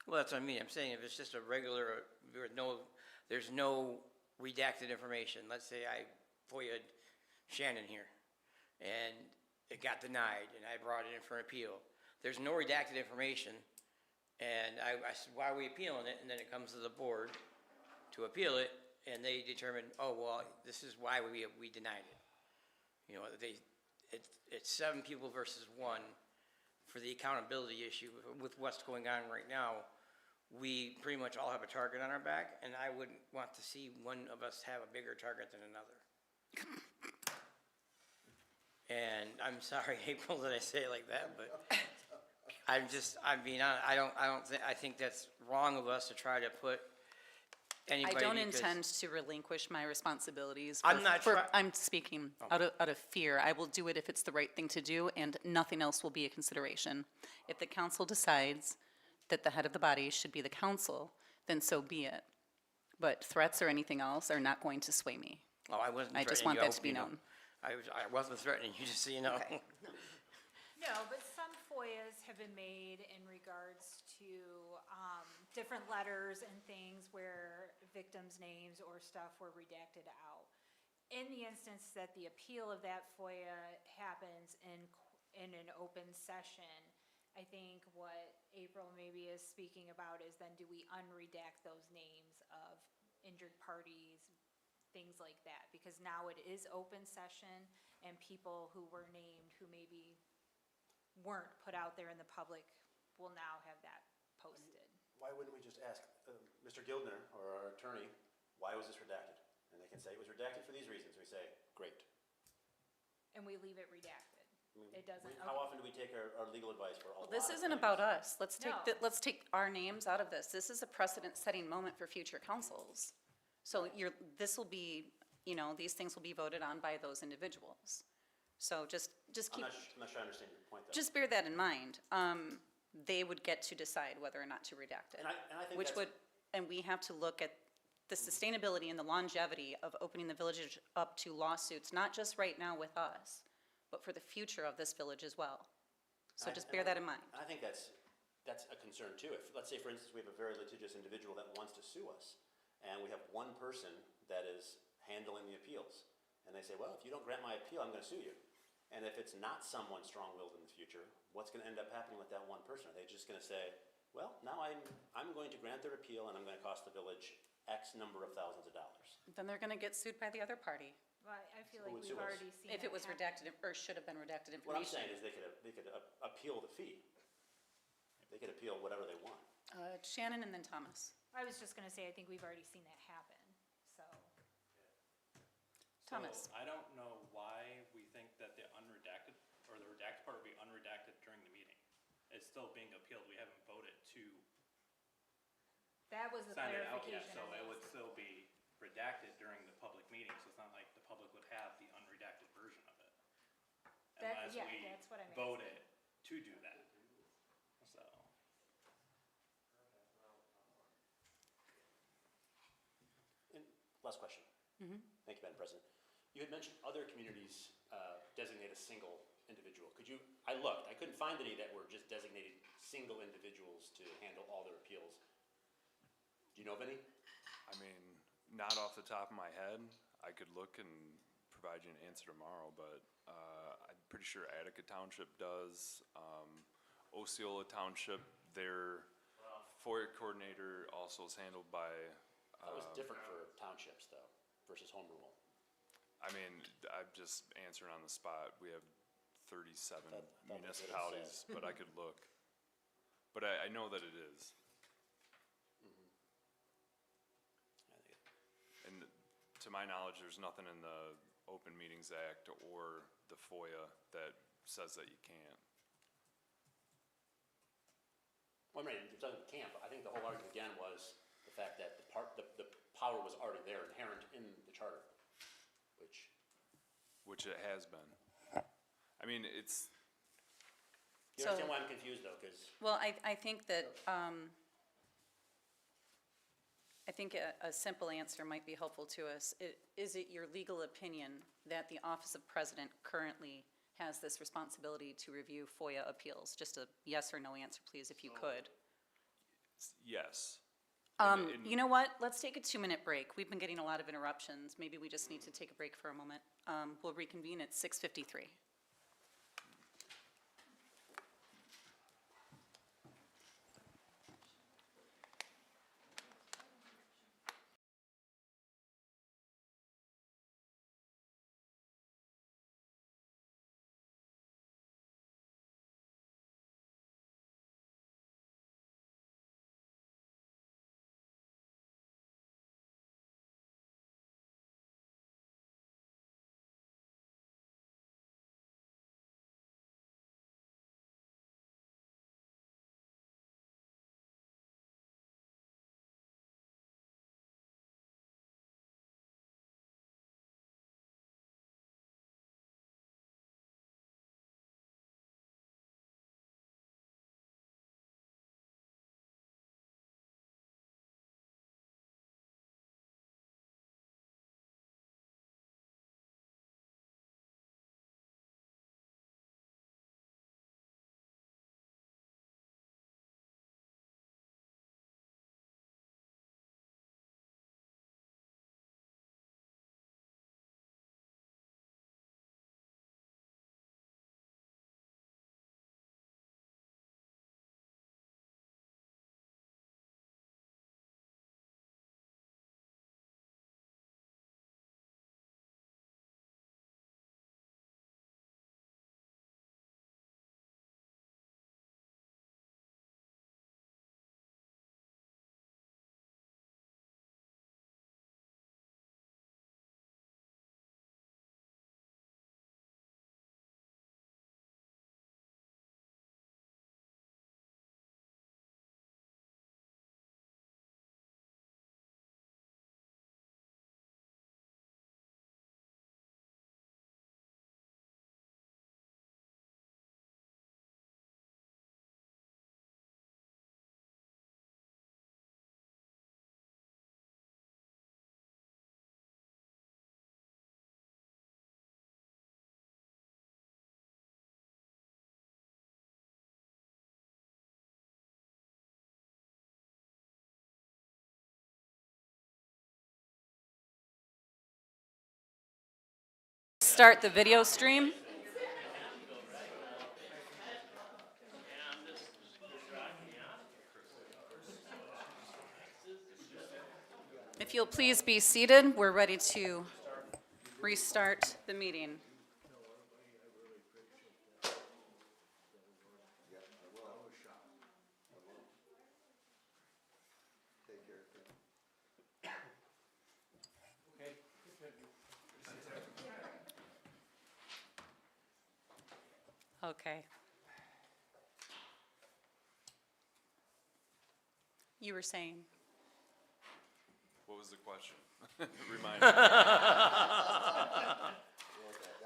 Well, that's what I mean. I'm saying if it's just a regular, there's no redacted information. Let's say I FOIA'd Shannon here, and it got denied, and I brought it in for an appeal. There's no redacted information, and I said, why are we appealing it? And then it comes to the board to appeal it, and they determine, oh, well, this is why we denied it. You know, it's 7 people versus 1 for the accountability issue. With what's going on right now, we pretty much all have a target on our back, and I wouldn't want to see one of us have a bigger target than another. And I'm sorry, April, that I say it like that, but I'm being honest, I think that's wrong of us to try to put anybody. I don't because- intend to relinquish my responsibilities. I'm not try- I'm speaking out of fear. I will do it if it's the right thing to do, and nothing else will be a consideration. If the council decides that the head of the body should be the council, then so be it. But threats or anything else are not going to sway me. Oh, I wasn't I just threatening want you, that to be you know. known. I wasn't threatening you, just so you know. Okay. No, but some FOIAs have been made in regards to different letters and things where victims' names or stuff were redacted out. In the instance that the appeal of that FOIA happens in an open session, I think what April maybe is speaking about is then do we unredact those names of injured parties, things like that? Because now it is open session and people who were named who maybe weren't put out there in the public will now have that posted. Why wouldn't we just ask Mr. Gildner or our attorney, why was this redacted? And they can say, it was redacted for these reasons. We say, great. And we leave it redacted. It doesn't. How often do we take our legal advice for a lot Well, this of isn't things? about us. Let's take, No. let's take our names out of this. This is a precedent-setting moment for future councils. So this will be, these things will be voted on by those individuals. So just keep, I'm not sure I understand your point, though. just bear that in mind. They would get to decide whether or not to redact it. And I think Which that's- would, and we have to look at the sustainability and the longevity of opening the village up to lawsuits, not just right now with us, but for the future of this village as well. So just bear that in mind. I think that's a concern too. If, let's say, for instance, we have a very litigious individual that wants to sue us, and we have one person that is handling the appeals, and they say, well, if you don't grant my appeal, I'm gonna sue you. And if it's not someone strong-willed in the future, what's gonna end up happening with that one person? Are they just gonna say, well, now I'm going to grant their appeal, and I'm gonna cost the village X number of thousands of dollars? Then they're gonna get sued by the other party. Well, I feel Who like would we've sue us? already seen If it was happen. redacted, or should have been redacted What I'm information. saying is they could appeal the fee. They could appeal whatever they want. Shannon and then Thomas. I was just gonna say, I think we've already seen that happen, so. Thomas. So I don't know why we think that the unredacted, or the redacted part would be unredacted during the meeting. It's still being appealed, we haven't voted to That was the send it out clarification. yet, so I it would was- still be redacted during the public meeting, so it's not like the public would have the unredacted version of it. Unless yeah, we that's what I'm voted to do that, so. And last question. Thank you, Madam President. You had mentioned other communities designate a single individual. Could you, I looked, I couldn't find any that were just designated single individuals to handle all their appeals. Do you know of any? I mean, not off the top of my head. I could look and provide you an answer tomorrow, but I'm pretty sure Attica Township does. Osceola Township, their FOIA coordinator also is handled by. That was different for townships though, versus home rule. I mean, I'm just answering on the spot. We have 37 Thought that's what it municipalities, said. but I could look. But I know that it is. And to my knowledge, there's nothing in the Open Meetings Act or the FOIA that says that you can't. Well, I mean, you're talking camp, I think the whole argument again was the fact that the power was already there, inherent in the charter, Which it has been. I mean, it's, you understand why I'm confused though, because. Well, I think that, I think a simple answer might be helpful to us. Is it your legal opinion that the Office of President currently has this responsibility to review FOIA appeals? Just a yes or no answer, please, if you could. yes. You know what? Let's take a 2-minute break. We've been getting a lot of interruptions. Maybe we just need to take a break for a moment. We'll reconvene at 6:53. Start the video stream. If you'll please be seated, we're ready to restart the meeting. Okay. You were saying? What was the question? Remind me.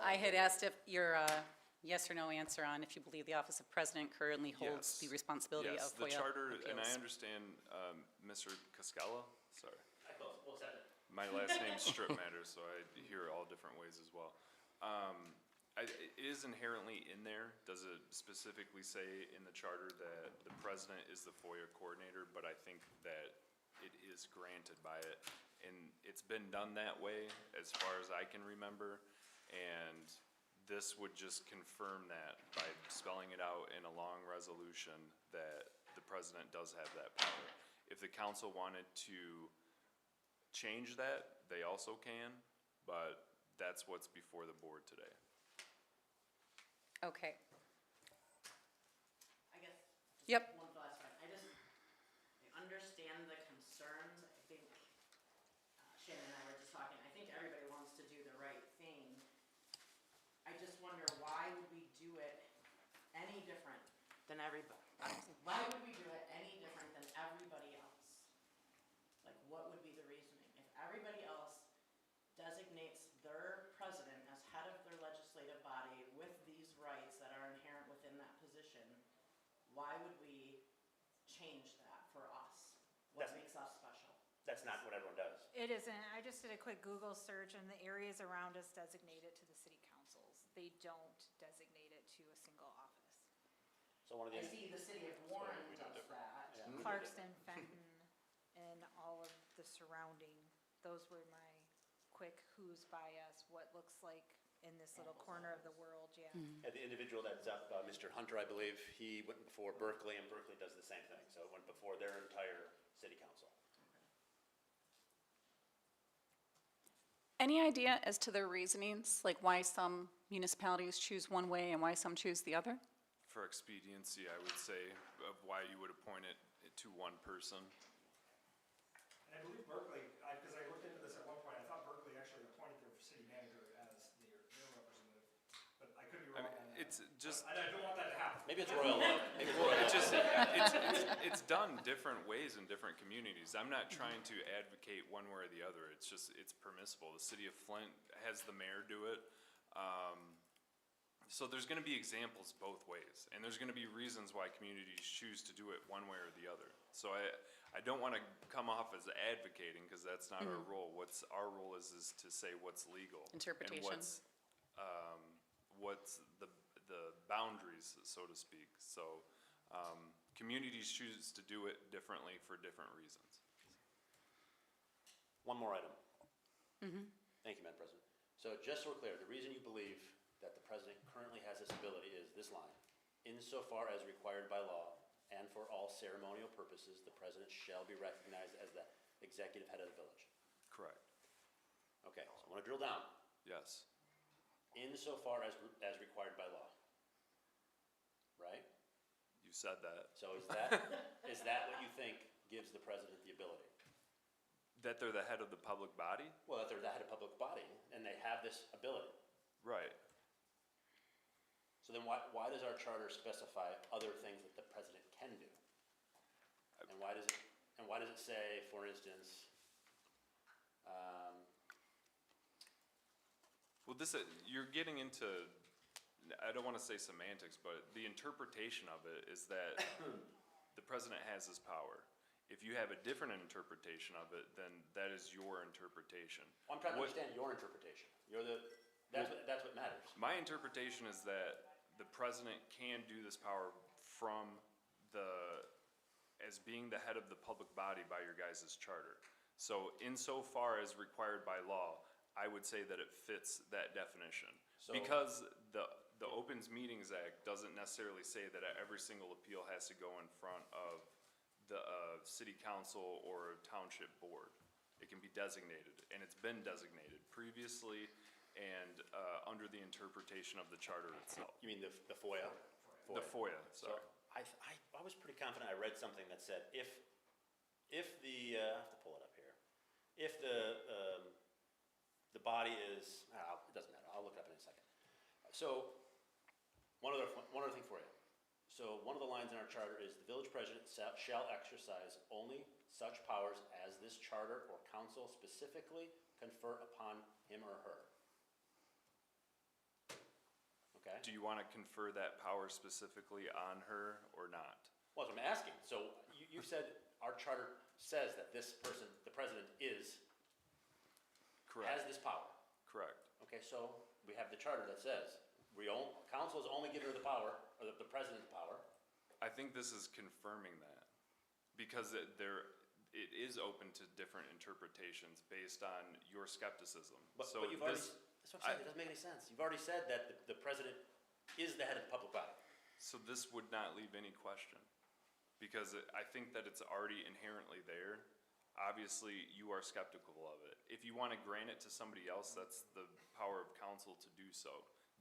I had asked if your yes or no answer on if you believe the Office of President currently holds the Yes. responsibility of Yes, FOIA the charter, and I appeals. understand, Mr. Cascella, sorry. My last name's Strip Matters, so I hear it all different ways as well. It is inherently in there. Does it specifically say in the charter that the president is the FOIA coordinator? But I think that it is granted by it. And it's been done that way as far as I can remember. And this would just confirm that by spelling it out in a long resolution that the president does have that power. If the council wanted to change that, they also can, but that's what's before the board today. Okay. I guess. Yep. One last one. I understand the concerns. I think Shannon and I were just talking. I think everybody wants to do the right thing. I just wonder, why would we do it any different than everybody? Why would we do it any different than everybody else? Like, what would be the reasoning? If everybody else designates their president as head of their legislative body with these rights that are inherent within that position, why would we change that for us? What makes us special? That's not what everyone does. It isn't. I just did a quick Google search, and the areas around us designate it to the city councils. They don't designate it to a single office. So one of the. I see the city of Warren does that. Clarkston, Fenton, and all of the surrounding, those were my quick who's by us, what looks like in this little corner of the world, yeah. Yeah, the individual that's up, Mr. Hunter, I believe, he went before Berkeley, and Berkeley does the same thing. So it went before their entire city council. Any idea as to their reasonings, like why some municipalities choose one way and why some choose the other? For expediency, I would say, of why you would appoint it to one person. And I believe Berkeley, because I looked into this at one point, I thought Berkeley actually appointed their city manager as their representative, but I could be wrong on that. It's just. I don't want that to happen. Maybe it's royal law. Maybe it's Well, royal law. it's done different ways in different communities. I'm not trying to advocate one way or the other. It's just, it's permissible. The city of Flint has the mayor do it. So there's gonna be examples both ways, and there's gonna be reasons why communities choose to do it one way or the other. So I don't wanna come off as advocating, cause that's not our role. Our role is to say what's legal. Interpretation. And what's the boundaries, so to speak. So, communities choose to do it differently for different reasons. One more item. Thank you, Madam President. So just so we're clear, the reason you believe that the president currently has this ability is this line. Insofar as required by law and for all ceremonial purposes, the president shall be recognized as the executive head of the village. Correct. Okay, so I want to drill down. Yes. Insofar as required by law. Right? You said that. So is that what you think gives the president the ability? That they're the head of the public body? Well, that they're the head of public body and they have this ability. Right. So then why does our charter specify other things that the president can do? And why does it say, for instance, Well, you're getting into, I don't want to say semantics, but the interpretation of it is that the president has his power. If you have a different interpretation of it, then that is your interpretation. I'm trying to understand your interpretation. That's what matters. My interpretation is that the president can do this power from as being the head of the public body by your guys' charter. So insofar as required by law, I would say that it fits that definition. Because the Opens Meetings Act doesn't necessarily say that every single appeal has to go in front of the city council or township board. It can be designated, and it's been designated previously and under the interpretation of the charter itself. You mean the FOIA? The FOIA, sorry. So I was pretty confident. I read something that said if the I have to pull it up here. If the body is, it doesn't matter. I'll look it up in a second. So one other thing for you. So one of the lines in our charter is the village president shall exercise only such powers as this charter or council specifically confer upon him or her. Okay? Do you want to confer that power specifically on her or not? Well, that's what I'm asking. So you said our charter says that this person, the president, is has Correct. this power. Correct. Okay, so we have the charter that says, council is only giving her the power, or the president the power. I think this is confirming that, because it is open to different interpretations based on your skepticism. But So you've already, this, that's what I'm saying, it doesn't make any sense. You've already said that the president is the head of the public body. so this would not leave any question, because I think that it's already inherently there. Obviously, you are skeptical of it. If you want to grant it to somebody else, that's the power of council to do so.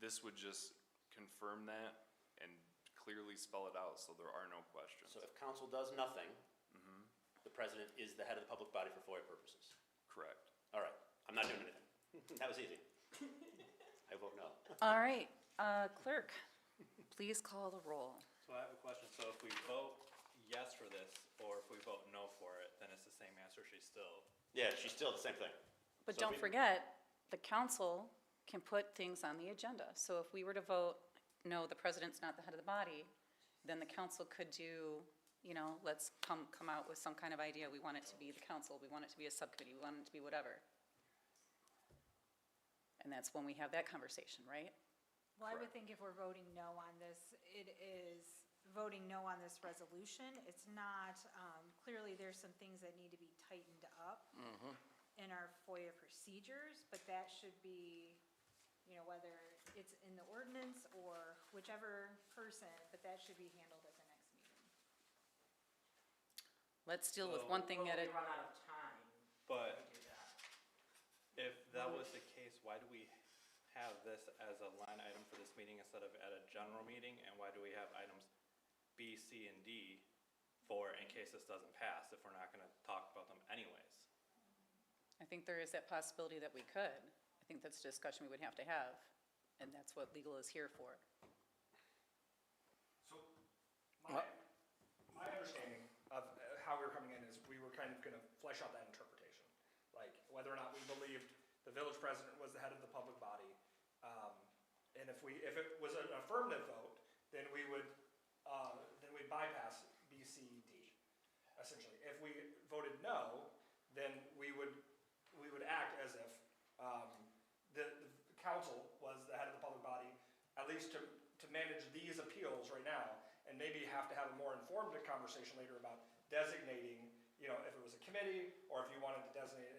This would just confirm that and clearly spell it out, so there are no questions. So if council does nothing, the president is the head of the public body for FOIA purposes. Correct. All right, I'm not doing anything. That was easy. I vote no. All right, clerk, please call the roll. So I have a question. So if we vote yes for this, or if we vote no for it, then it's the same answer. She's still. Yeah, she's still the same thing. But So don't if we- forget, the council can put things on the agenda. So if we were to vote, no, the president's not the head of the body, then the council could do, let's come out with some kind of idea. We want it to be the council, we want it to be a subcommittee, we want it to be whatever. And that's when we have that conversation, right? Well, I would think if we're voting no on this, it is voting no on this resolution. It's not, clearly there's some things that need to be tightened up in our FOIA procedures, but that should be, whether it's in the ordinance or whichever person, but that should be handled at the next meeting. Let's deal with one thing at a, We run out of time But to do that. if that was the case, why do we have this as a line item for this meeting instead of at a general meeting? And why do we have items B, C, and D for in case this doesn't pass, if we're not gonna talk about them anyways? I think there is that possibility that we could. I think that's a discussion we would have to have, and that's what legal is here for. So, my understanding of how we were coming in is we were kind of gonna flesh out that interpretation. Like, whether or not we believed the village president was the head of the public body. And if it was an affirmative vote, then we'd bypass B, C, D, essentially. If we voted no, then we would act as if, the council was the head of the public body, at least to manage these appeals right now, and maybe have to have a more informed conversation later about designating, if it was a committee, or if you wanted to designate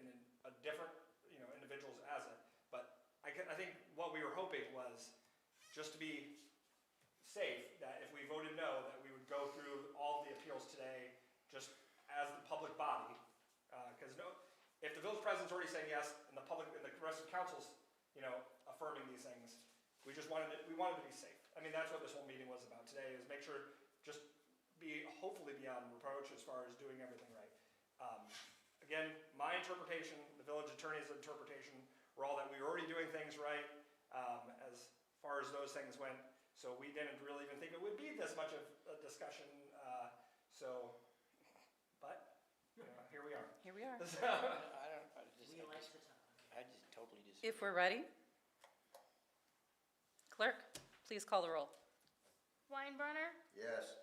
a different, individuals as it. But I think what we were hoping was just to be safe, that if we voted no, that we would go through all the appeals today just as the public body. Because if the village president's already saying yes, and the rest of council's, affirming these things, we wanted to be safe. I mean, that's what this whole meeting was about today, is make sure, just hopefully beyond reproach as far as doing everything right. Again, my interpretation, the village attorney's interpretation, were all that we were already doing things right, as far as those things went. So we didn't really even think it would be this much of a discussion, but, here we are. Here we are. I just totally disagree. If we're ready, clerk, please call the roll. Weinbrenner, Yes.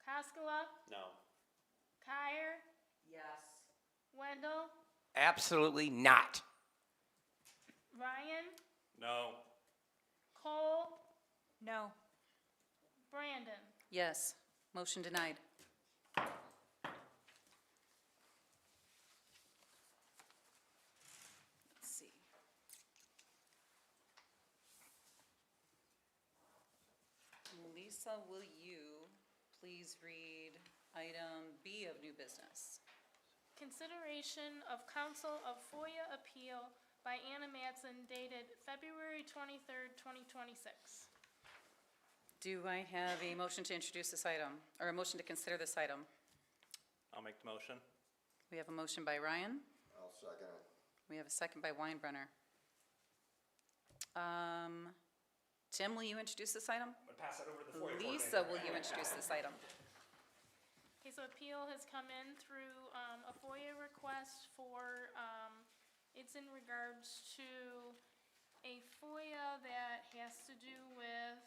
Koskela, No. Kyer, Yes. Wendell, Absolutely not. Ryan, No. Cole, No. Brandon. Yes, motion denied. Let's see. Lisa, will you please read item B of new business? Consideration of Council of FOIA Appeal by Anna Mattson dated February 23rd, 2026. Do I have a motion to introduce this item, or a motion to consider this item? I'll make the motion. We have a motion by Ryan. I'll second it. We have a second by Weinbrenner. Tim, will you introduce this item? I'm gonna pass that over to the FOIA Lisa, coordinator. will you introduce this item? Okay, so appeal has come in through a FOIA request for, it's in regards to a FOIA that has to do with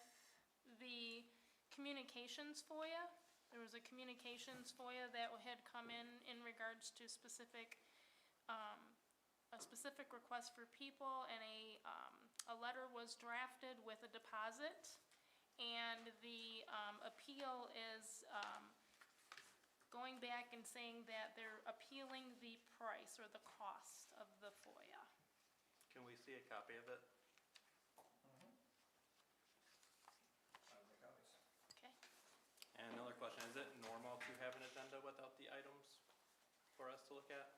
the communications FOIA. There was a communications FOIA that had come in regards to specific a specific request for people, and a letter was drafted with a deposit. And the appeal is going back and saying that they're appealing the price or the cost of the FOIA. Can we see a copy of it? Okay? And another question, is it normal to have an agenda without the items for us to look at?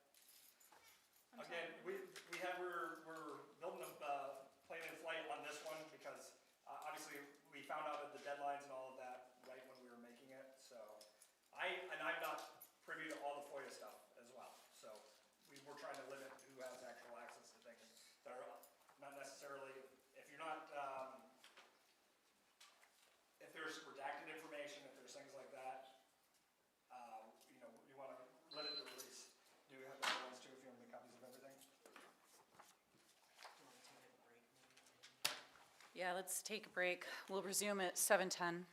I'm sorry. Again, we're building a plane in flight on this one because obviously we found out the deadlines and all of that right when we were making it, so. I'm not privy to all the FOIA stuff as well, so we're trying to limit who has actual access to things that are not necessarily, if you're not, if there's redacted information, if there's things like that, you want to limit the release. Do you have the other ones too, if you want to make copies of everything? Yeah, let's take a break. We'll resume at 7:10.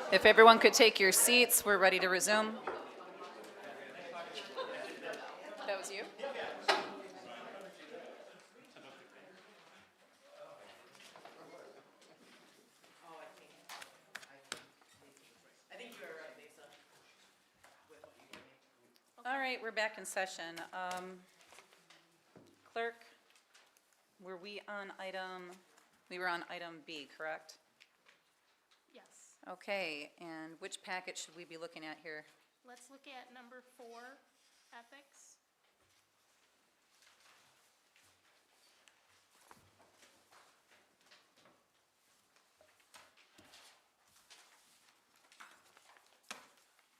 If everyone could take your seats, we're ready to resume. That was you? I think you were right, Lisa, with what you gave me. All right, we're back in session. Clerk, we were on item B, correct? Yes. Okay, and which packet should we be looking at here? Let's look at number 4, ethics.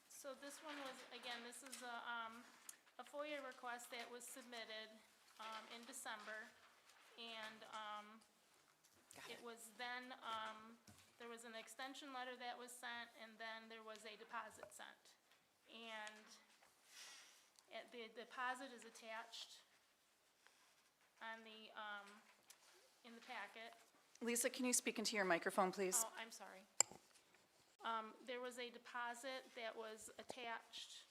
So this one was, again, this is a FOIA request that was submitted in December. And it was then, there was an extension letter that was sent, and then there was a deposit sent. And the deposit is attached on the, in the packet. Lisa, can you speak into your microphone, please? Oh, I'm sorry. There was a deposit that was attached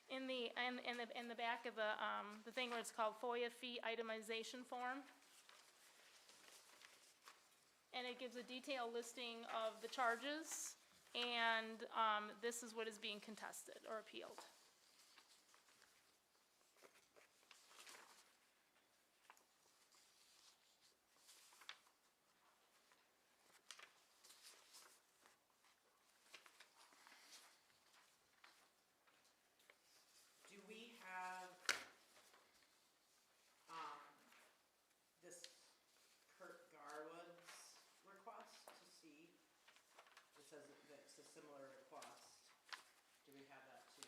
in the back of the thing where it's called FOIA fee itemization form. And it gives a detailed listing of the charges, and this is what is being contested or appealed. Do we have, this Kurt Garwood's request to see? It says that it's a similar request. Do we have that too?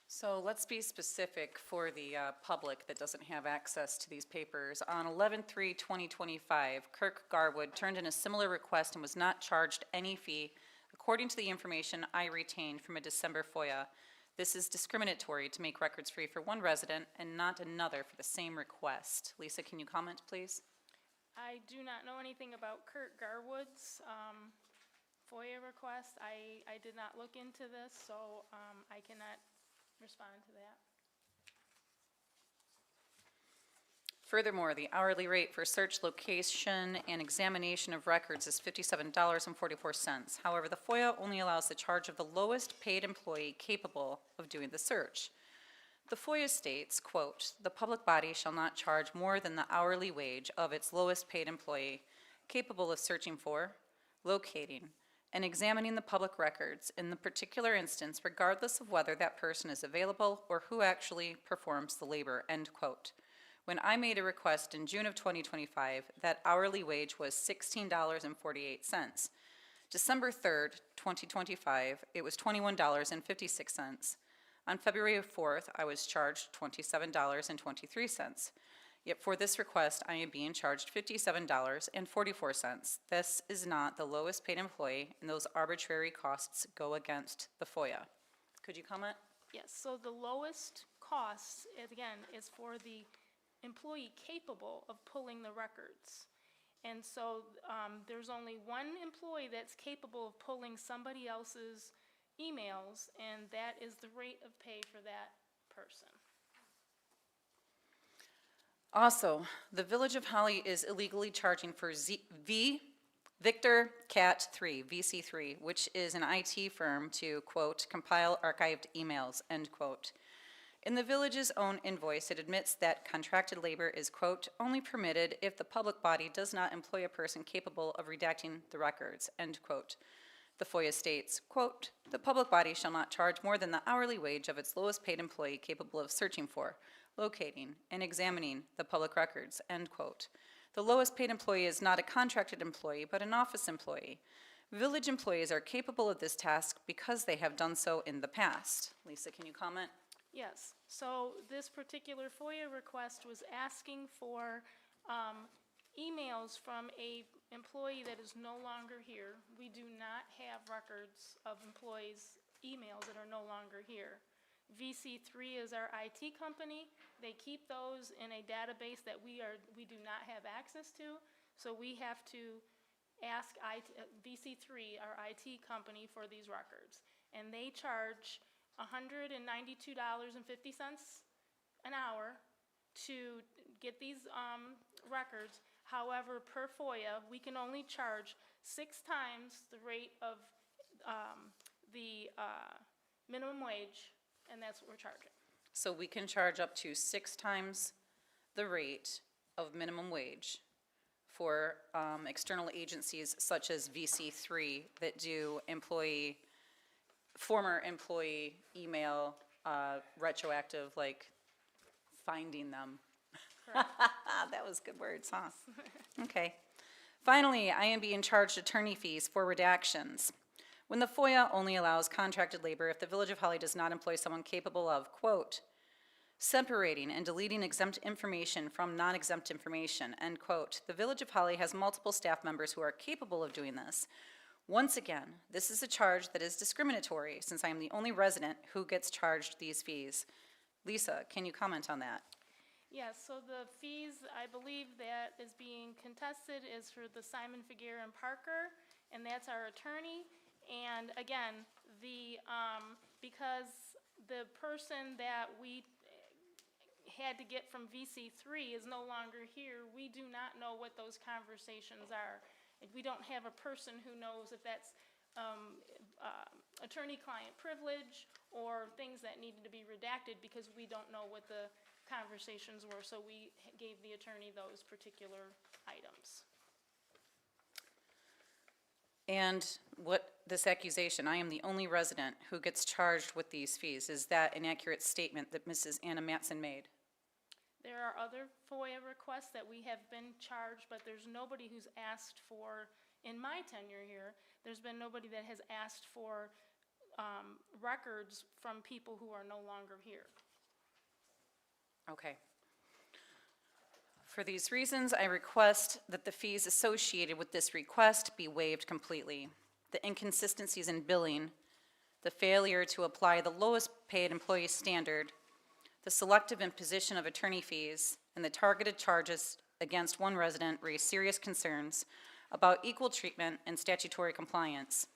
So let's be specific for the public that doesn't have access to these papers. On 11/3/2025, Kirk Garwood turned in a similar request and was not charged any fee, according to the information I retained from a December FOIA. This is discriminatory to make records free for one resident and not another for the same request. Lisa, can you comment, please? I do not know anything about Kurt Garwood's FOIA request. I did not look into this, so I cannot respond to that. Furthermore, the hourly rate for search, location, and examination of records is $57.44. However, the FOIA only allows the charge of the lowest paid employee capable of doing the search. The FOIA states, quote, "The public body shall not charge more than the hourly wage of its lowest paid employee capable of searching for, locating, and examining the public records in the particular instance regardless of whether that person is available or who actually performs the labor," end quote. When I made a request in June of 2025, that hourly wage was $16.48. December 3rd, 2025, it was $21.56. On February 4th, I was charged $27.23. Yet for this request, I am being charged $57.44. This is not the lowest paid employee, and those arbitrary costs go against the FOIA. Could you comment? Yes, so the lowest cost, again, is for the employee capable of pulling the records. And so there's only one employee that's capable of pulling somebody else's emails, and that is the rate of pay for that person. Also, the Village of Holly is illegally charging for Victor Cat 3, VC3, which is an IT firm to, quote, "compile archived emails," end quote. In the village's own invoice, it admits that contracted labor is, quote, "only permitted if the public body does not employ a person capable of redacting the records," end quote. The FOIA states, quote, "The public body shall not charge more than the hourly wage of its lowest paid employee capable of searching for, locating, and examining the public records," end quote. The lowest paid employee is not a contracted employee, but an office employee. Village employees are capable of this task because they have done so in the past. Lisa, can you comment? Yes, so this particular FOIA request was asking for emails from a employee that is no longer here. We do not have records of employees' emails that are no longer here. VC3 is our IT company. They keep those in a database that we do not have access to, so we have to ask VC3, our IT company, for these records. And they charge $192.50 an hour to get these records. However, per FOIA, we can only charge 6 times the rate of the minimum wage, and that's what we're charging. So we can charge up to 6 times the rate of minimum wage for external agencies such as VC3 that do former employee email retroactive, like finding them. That was good words, huh? Okay. Finally, I am being charged attorney fees for redactions. When the FOIA only allows contracted labor if the Village of Holly does not employ someone capable of, quote, separating and deleting exempt information from non-exempt information, end quote. The Village of Holly has multiple staff members who are capable of doing this. Once again, this is a charge that is discriminatory since I am the only resident who gets charged these fees. Lisa, can you comment on that? Yes, so the fees, I believe that is being contested is for the Simon, Figueroa, and Parker, and that's our attorney. And again, because the person that we had to get from VC3 is no longer here, we do not know what those conversations are. We don't have a person who knows if that's attorney-client privilege or things that needed to be redacted because we don't know what the conversations were, so we gave the attorney those particular items. And what this accusation, I am the only resident who gets charged with these fees, is that an accurate statement that Mrs. Anna Matson made? There are other FOIA requests that we have been charged, but there's nobody who's asked for, in my tenure here, there's been nobody that has asked for records from people who are no longer here. Okay. For these reasons, I request that the fees associated with this request be waived completely. The inconsistencies in billing, the failure to apply the lowest paid employee standard, the selective imposition of attorney fees, and the targeted charges against one resident raise serious concerns about equal treatment and statutory compliance.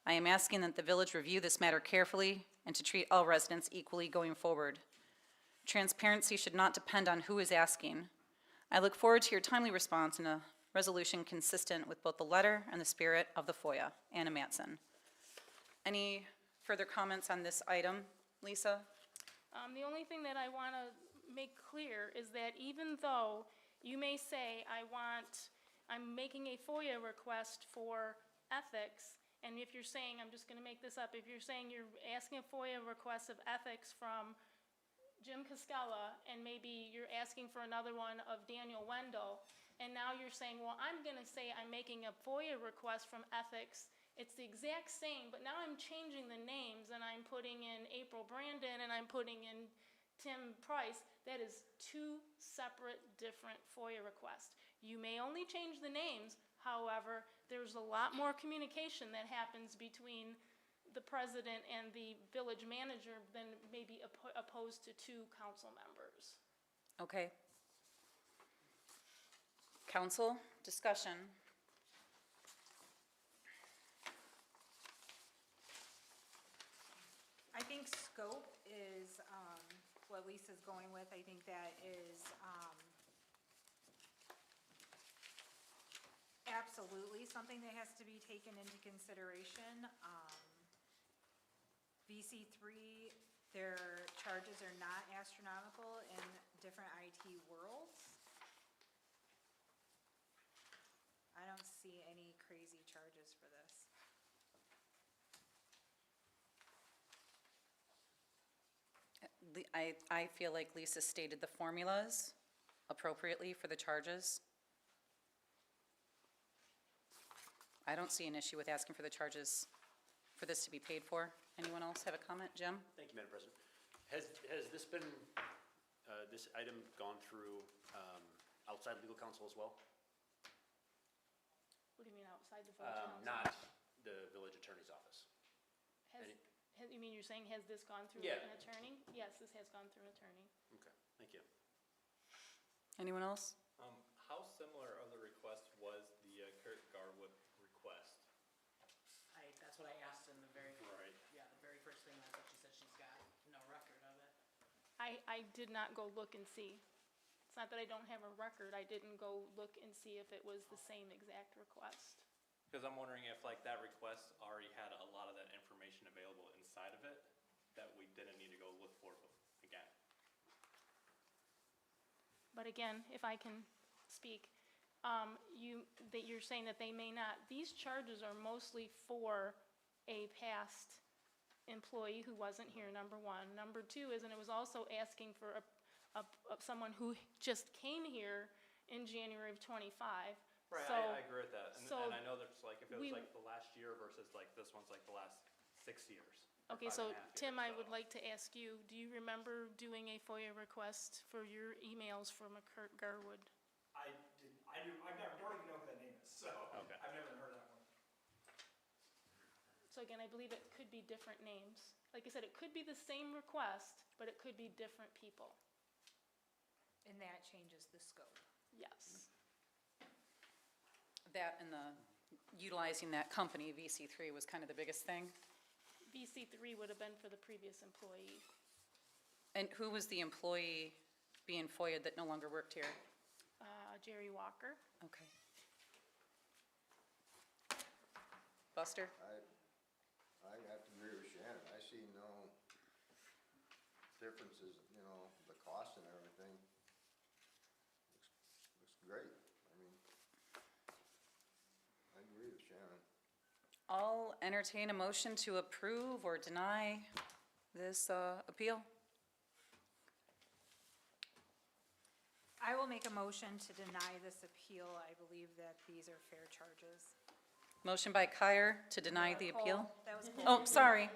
I am asking that the village review this matter carefully and to treat all residents equally going forward. Transparency should not depend on who is asking. I look forward to your timely response in a resolution consistent with both the letter and the spirit of the FOIA. Anna Matson. Any further comments on this item, Lisa? The only thing that I want to make clear is that even though you may say, I'm making a FOIA request for ethics, and if you're saying, I'm just going to make this up, if you're saying you're asking a FOIA request of ethics from Jim Cascella, and maybe you're asking for another one of Daniel Wendell, and now you're saying, well, I'm going to say I'm making a FOIA request from ethics. It's the exact same, but now I'm changing the names, and I'm putting in April Brandon, and I'm putting in Tim Price. That is 2 separate, different FOIA requests. You may only change the names, however, there's a lot more communication that happens between the president and the village manager than maybe opposed to 2 council members. Okay. Council, discussion. I think scope is what Lisa's going with. I think that is absolutely something that has to be taken into consideration. VC3, their charges are not astronomical in different IT worlds. I don't see any crazy charges for this. I feel like Lisa stated the formulas appropriately for the charges. I don't see an issue with asking for the charges for this to be paid for. Anyone else have a comment? Jim? Thank you, Madam President. Has this been, this item gone through outside legal counsel as well? What do you mean outside the village council? Not the village attorney's office. You mean you're saying has this gone through Yeah. an attorney? Yes, this has gone through an attorney. Okay, thank you. Anyone else? How similar of the request was the Kurt Garwood I did not go look and see. It's not that I don't have a record, I didn't go look and see if it was the same exact request. Because I'm wondering if like that request already had a lot of that information available inside of it, that we didn't need to go look for again. But again, if I can speak, you're saying that they may not, these charges are mostly for a past employee who wasn't here, number one. Number two is, and it was also asking for someone who just came here in January of '25. Right, So- I agree with that, and I know there's like, if it was like the last year versus like this one's like the last 6 years. or Okay, 5.5 so years, Tim, I so. would like to ask you, do you remember doing a FOIA request for your emails from a Kurt Garwood? I didn't, I don't even know who that name is, so Okay. I've never heard that one. So again, I believe it could be different names. Like I said, it could be the same request, but it could be different people. And that changes the scope. Yes. That and utilizing that company, VC3, was kind of the biggest thing. VC3 would have been for the previous employee. And who was the employee being FOIA'd that no longer worked here? Jerry Walker. Okay. Buster? I have to agree with Shannon. I see no differences, the cost and everything. Looks great. I mean, I agree with Shannon. I'll entertain a motion to approve or deny this appeal. I will make a motion to deny this appeal. I believe that these are fair charges. Motion by Kyer to deny the appeal. Cole, that was Cole. Oh, sorry.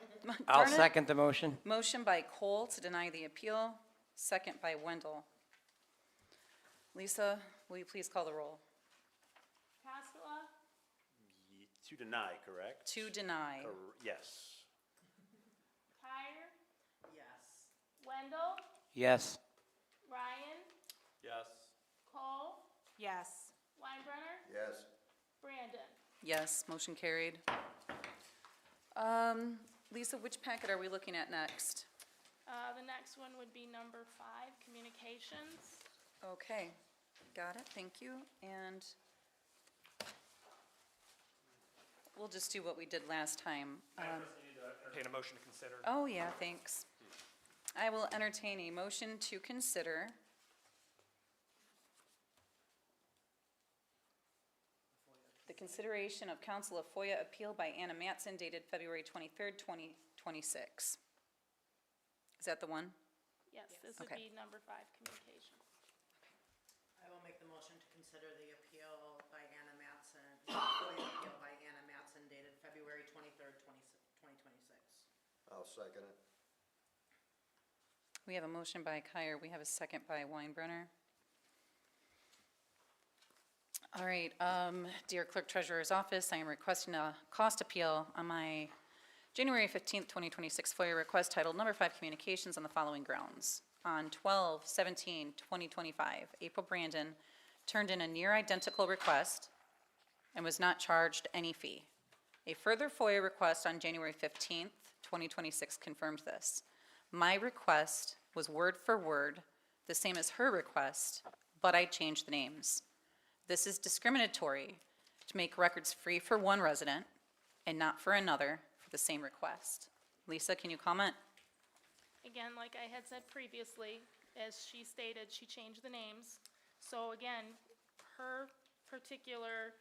I'll Darn it. second the motion. Motion by Cole to deny the appeal, second by Wendell. Lisa, will you please call the roll? Cascola, To deny, correct? To deny. Yes. Kyer, Yes. Wendell, Yes. Ryan, Yes. Cole, Yes. Weinbrenner, Yes. Brandon. Yes, motion carried. Lisa, which packet are we looking at next? The next one would be number 5, communications. Okay, got it, thank you. And we'll just do what we did last time. Madam President, you need to entertain a motion to consider. Oh, yeah, thanks. I will entertain a motion to consider the consideration of counsel of FOIA appeal by Anna Matson dated February 23rd, 2026. Is that the one? Yes, this would Okay. be number 5, communications. I will make the motion to consider the appeal by Anna Matson, FOIA appeal by Anna Matson dated February 23rd, 2026. I'll second it. We have a motion by Kyer, we have a second by Weinbrenner. All right, dear Clerk Treasurer's Office, I am requesting a cost appeal on my January 15th, 2026 FOIA request titled Number 5 Communications on the following grounds. On 12/17/2025, April Brandon turned in a near identical request and was not charged any fee. A further FOIA request on January 15th, 2026 confirmed this. My request was word for word the same as her request, but I changed the names. This is discriminatory to make records free for one resident and not for another for the same request. Lisa, can you comment? Again, like I had said previously, as she stated, she changed the names. So again, her particular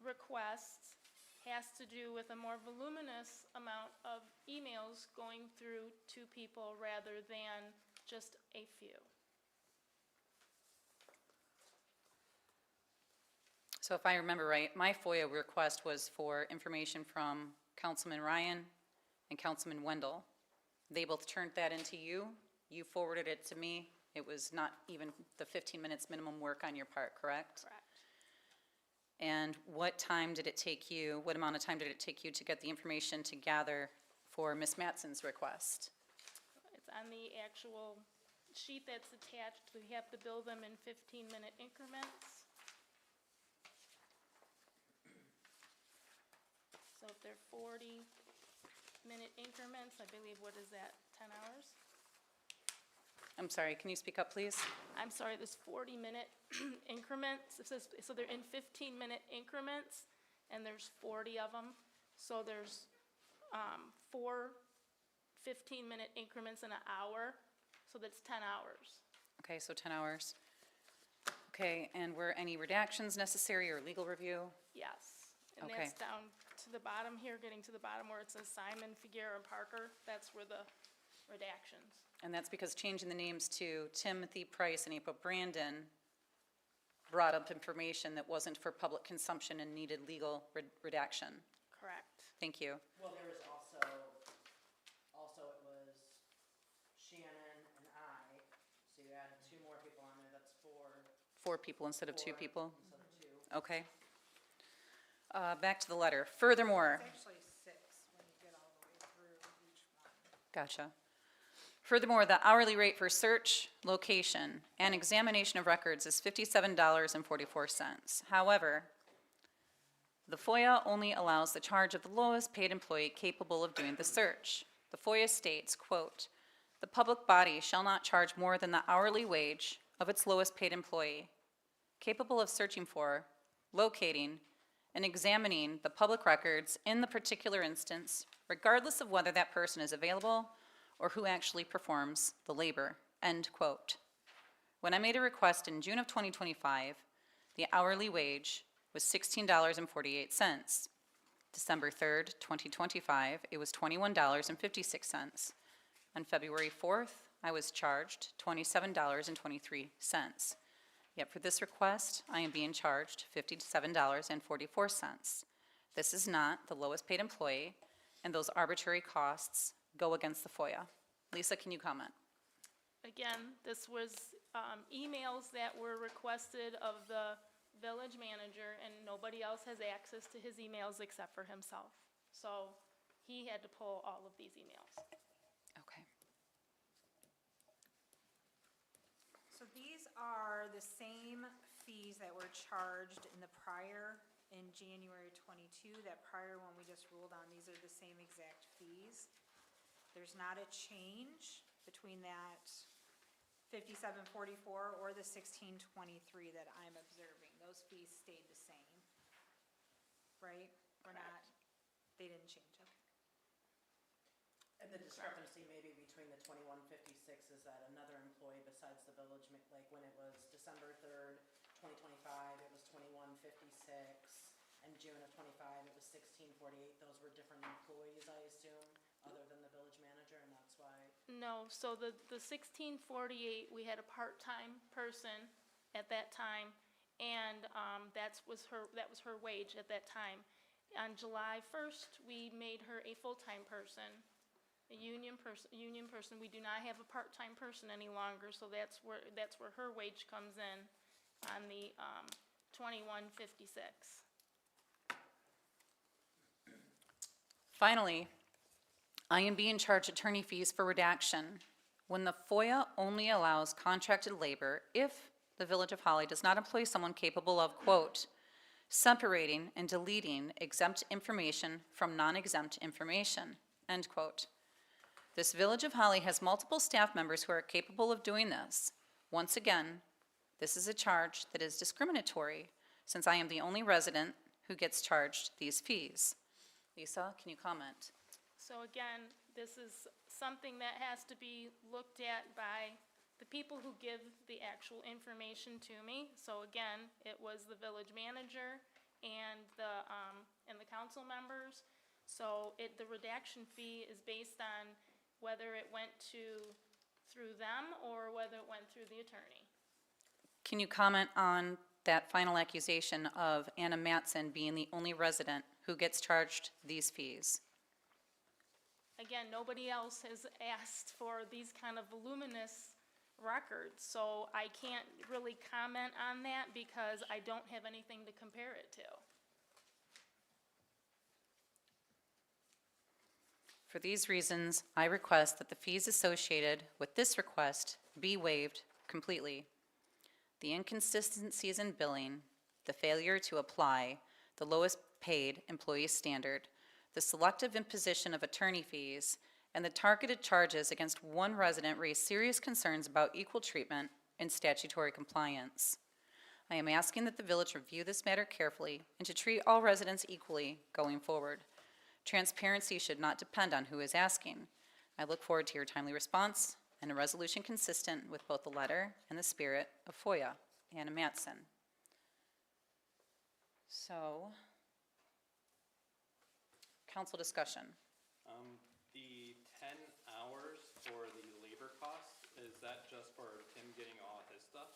request has to do with a more voluminous amount of emails going through two people rather than just a few. So if I remember right, my FOIA request was for information from Councilman Ryan and Councilman Wendell. They both turned that into you. You forwarded it to me. It was not even the 15 minutes minimum work on your part, correct? Correct. And what time did it take you, what amount of time did it take you to get the information to gather for Ms. Matson's request? It's on the actual sheet that's attached. We have to bill them in 15-minute increments. So if they're 40-minute increments, I believe, what is that, 10 hours? I'm sorry, can you speak up, please? I'm sorry, there's 40-minute increments. It says, so they're in 15-minute increments, and there's 40 of them. So there's 4 15-minute increments in an hour, so that's 10 hours. Okay, so 10 hours. Okay, and were any redactions necessary or legal review? Yes. And Okay. that's down to the bottom here, getting to the bottom where it says Simon, Figueroa, and Parker. That's where the redactions. And that's because changing the names to Timothy Price and April Brandon brought up information that wasn't for public consumption and needed legal redaction. Correct. Thank you. Well, there was also it was Shannon and I, so you added 2 more people on there, that's 4. 4 people instead of 2 4 people? Instead of 2. Okay. Back to the letter. Furthermore, It's actually 6 when you get all the way through each one. gotcha. Furthermore, the hourly rate for search, location, and examination of records is $57.44. However, the FOIA only allows the charge of the lowest paid employee capable of doing the search. The FOIA states, quote, "The public body shall not charge more than the hourly wage of its lowest paid employee capable of searching for, locating, and examining the public records in the particular instance, regardless of whether that person is available or who actually performs the labor," end quote. When I made a request in June of 2025, the hourly wage was $16.48. December 3rd, 2025, it was $21.56. On February 4th, I was charged $27.23. Yet for this request, I am being charged $57.44. This is not the lowest paid employee, and those arbitrary costs go against the FOIA. Lisa, can you comment? Again, this was emails that were requested of the village manager, and nobody else has access to his emails except for himself. So he had to pull all of these emails. Okay. So these are the same fees that were charged in the prior, in January 22, that prior one we just ruled on. These are the same exact fees. There's not a change between that 5744 or the 1623 that I'm observing. Those fees stayed the same, right? We're not, they didn't change, okay. And the discrepancy maybe between the 2156 is that another employee besides the village, like when it was December 3rd, 2025, it was 2156, and June of 25, it was 1648. Those were different employees, I assume, other than the village manager, and that's why. No, so the 1648, we had a part-time person at that time, and that was her wage at that time. On July 1st, we made her a full-time person, a union person. We do not have a part-time person any longer, so that's where her wage comes in on the 2156. Finally, I am being charged attorney fees for redaction when the FOIA only allows contracted labor if the Village of Holly does not employ someone capable of, quote, separating and deleting exempt information from non-exempt information, end quote. This Village of Holly has multiple staff members who are capable of doing this. Once again, this is a charge that is discriminatory since I am the only resident who gets charged these fees. Lisa, can you comment? So again, this is something that has to be looked at by the people who give the actual information to me. So again, it was the village manager and the council members. So the redaction fee is based on whether it went through them or whether it went through the attorney. Can you comment on that final accusation of Anna Matson being the only resident who gets charged these fees? Again, nobody else has asked for these kind of voluminous records, so I can't really comment on that because I don't have anything to compare it to. For these reasons, I request that the fees associated with this request be waived completely. The inconsistencies in billing, the failure to apply the lowest paid employee standard, the selective imposition of attorney fees, and the targeted charges against one resident raise serious concerns about equal treatment and statutory compliance. I am asking that the village review this matter carefully and to treat all residents equally going forward. Transparency should not depend on who is asking. I look forward to your timely response and a resolution consistent with both the letter and the spirit of FOIA. Anna Mattson. So, council discussion. The 10 hours for the labor costs, is that just for Tim getting all his stuff?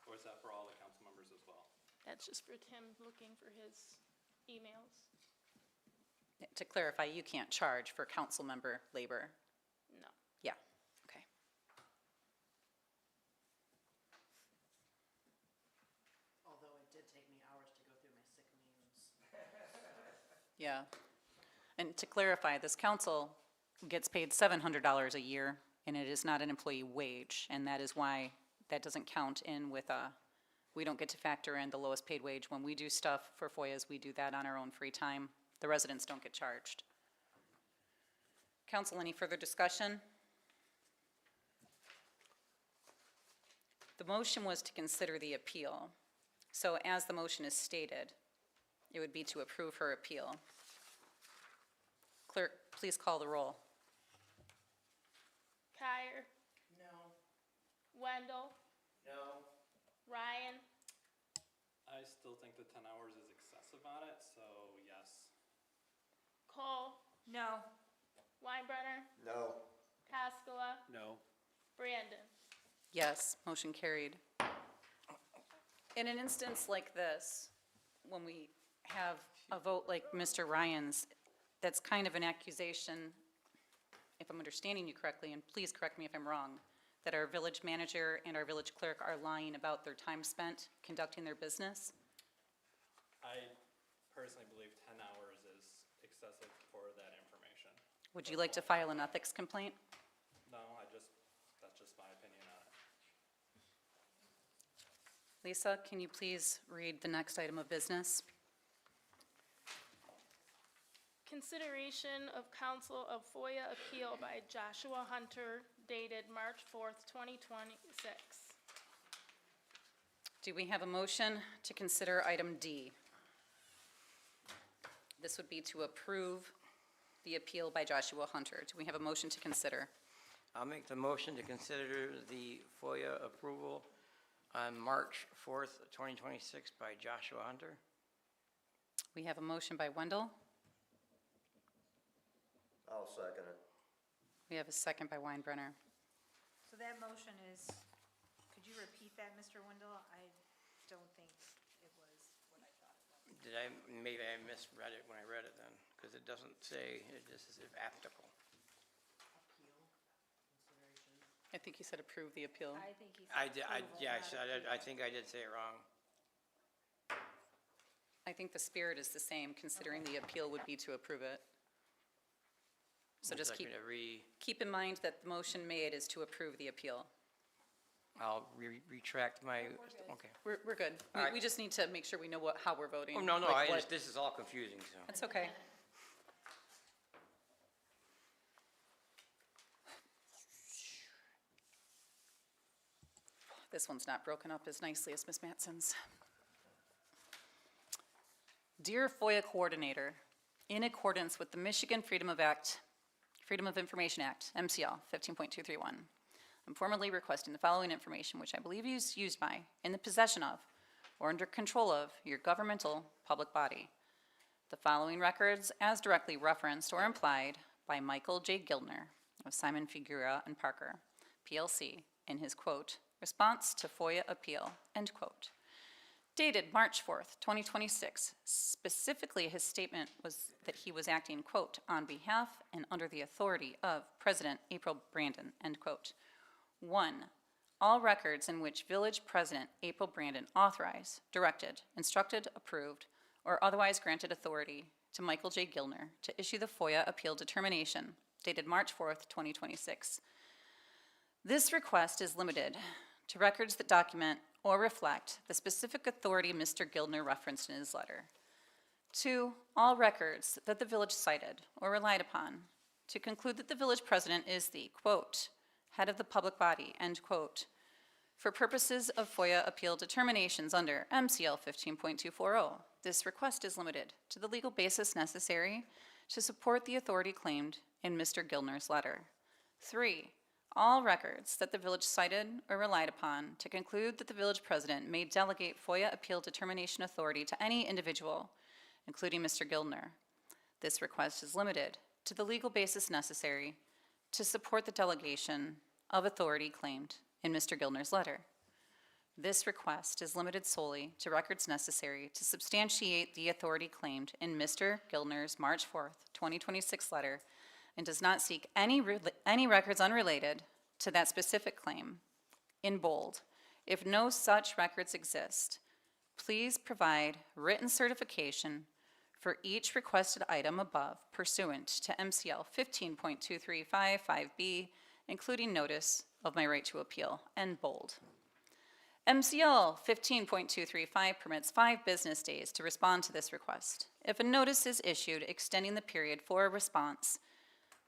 Or is that for all the council members as well? That's just for Tim looking for his emails. To clarify, you can't charge for council member labor. No. Yeah, okay. Although it did take me hours to go through my sick memes. Yeah. And to clarify, this council gets paid $700 a year, and it is not an employee wage, and that is why that doesn't count in with, we don't get to factor in the lowest paid wage. When we do stuff for FOIAs, we do that on our own free time. The residents don't get charged. Council, any further discussion? The motion was to consider the appeal. So as the motion is stated, it would be to approve her appeal. Clerk, please call the roll. Kyer, No. Wendell, No. Ryan, I still think the 10 hours is excessive on it, so yes. Cole, No. Weinbrenner, No. Cascola, No. Brandon. Yes, motion carried. In an instance like this, when we have a vote like Mr. Ryan's, that's kind of an accusation, if I'm understanding you correctly, and please correct me if I'm wrong, that our village manager and our village clerk are lying about their time spent conducting their business? I personally believe 10 hours is excessive for that information. Would you like to file an ethics complaint? No, that's just my opinion on it. Lisa, can you please read the next item of business? Consideration of council of FOIA appeal by Joshua Hunter dated March 4th, 2026. Do we have a motion to consider item D? This would be to approve the appeal by Joshua Hunter. Do we have a motion to consider? I'll make the motion to consider the FOIA approval on March 4th, 2026 by Joshua Hunter. We have a motion by Wendell. I'll second it. We have a second by Weinbrenner. So that motion is, could you repeat that, Mr. Wendell? I don't think it was what I thought it was. Maybe I misread it when I read it then, because it doesn't say, it just is applicable. Appeal, consideration. I think you said approve the appeal. I think he I said did, approval, yeah, not I appeal. think I did say it wrong. I think the spirit is the same, considering the appeal would be to approve it. So Would you just like me to keep in mind that the motion made is to approve the appeal. I'll retract my, okay. We're good. All right. We just need to make sure we know how we're voting. Oh, no, like what- this is all confusing, so. That's okay. This one's not broken up as nicely as Ms. Mattson's. Dear FOIA Coordinator, in accordance with the Michigan Freedom of Information Act, MCL 15.231, I'm formally requesting the following information which I believe is used by, in the possession of, or under control of your governmental public body. The following records as directly referenced or implied by Michael J. Gildner of Simon Figueroa and Parker, PLC, in his quote, response to FOIA appeal, end quote. Dated March 4th, 2026, specifically his statement was that he was acting, quote, on behalf and under the authority of President April Brandon, end quote. 1, all records in which Village President April Brandon authorized, directed, instructed, approved, or otherwise granted authority to Michael J. Gildner to issue the FOIA appeal determination dated March 4th, 2026. This request is limited to records that document or reflect the specific authority Mr. Gildner referenced in his letter. 2, all records that the village cited or relied upon to conclude that the village president is the, quote, head of the public body, end quote, for purposes of FOIA appeal determinations under MCL 15.240. This request is limited to the legal basis necessary to support the authority claimed in Mr. Gilner's letter. 3, all records that the village cited or relied upon to conclude that the village president may delegate FOIA appeal determination authority to any individual, including Mr. Gilner. This request is limited to the legal basis necessary to support the delegation of authority claimed in Mr. Gilner's letter. This request is limited solely to records necessary to substantiate the authority claimed in Mr. Gilner's March 4th, 2026 letter, and does not seek any records unrelated to that specific claim. In bold, if no such records exist, please provide written certification for each requested item above pursuant to MCL 15.2355B, including notice of my right to appeal, end bold. MCL 15.235 permits 5 business days to respond to this request. If a notice is issued extending the period for a response,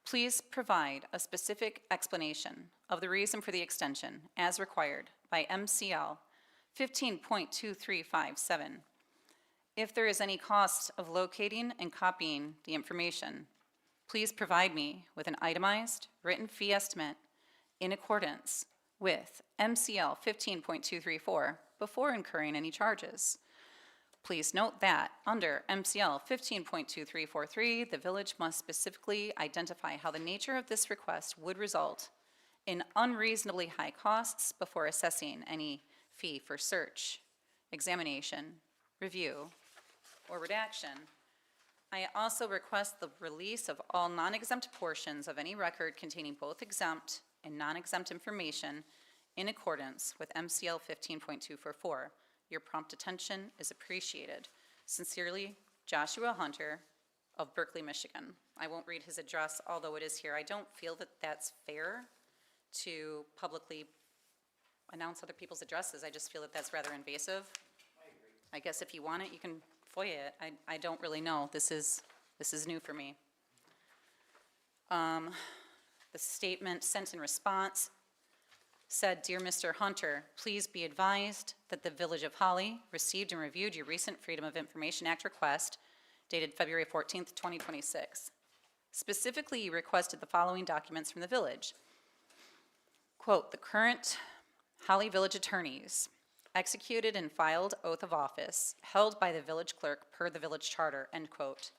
please provide a specific explanation of the reason for the extension as required by MCL 15.2357. If there is any cost of locating and copying the information, please provide me with an itemized written fee estimate in accordance with MCL 15.234 before incurring any charges. Please note that under MCL 15.2343, the village must specifically identify how the nature of this request would result in unreasonably high costs before assessing any fee for search, examination, review, or redaction. I also request the release of all non-exempt portions of any record containing both exempt and non-exempt information in accordance with MCL 15.244. Your prompt attention is appreciated. Sincerely, Joshua Hunter of Berkeley, Michigan. I won't read his address, although it is here. I don't feel that that's fair to publicly announce other people's addresses. I just feel that that's rather invasive. I guess if you want it, you can FOIA it. I don't really know. This is new for me. The statement sent in response said, "Dear Mr. Hunter, please be advised that the Village of Holly received and reviewed your recent Freedom of Information Act request dated February 14th, 2026. Specifically, you requested the following documents from the village. Quote, the current Holly Village attorneys executed and filed oath of office held by the village clerk per the village charter, end quote.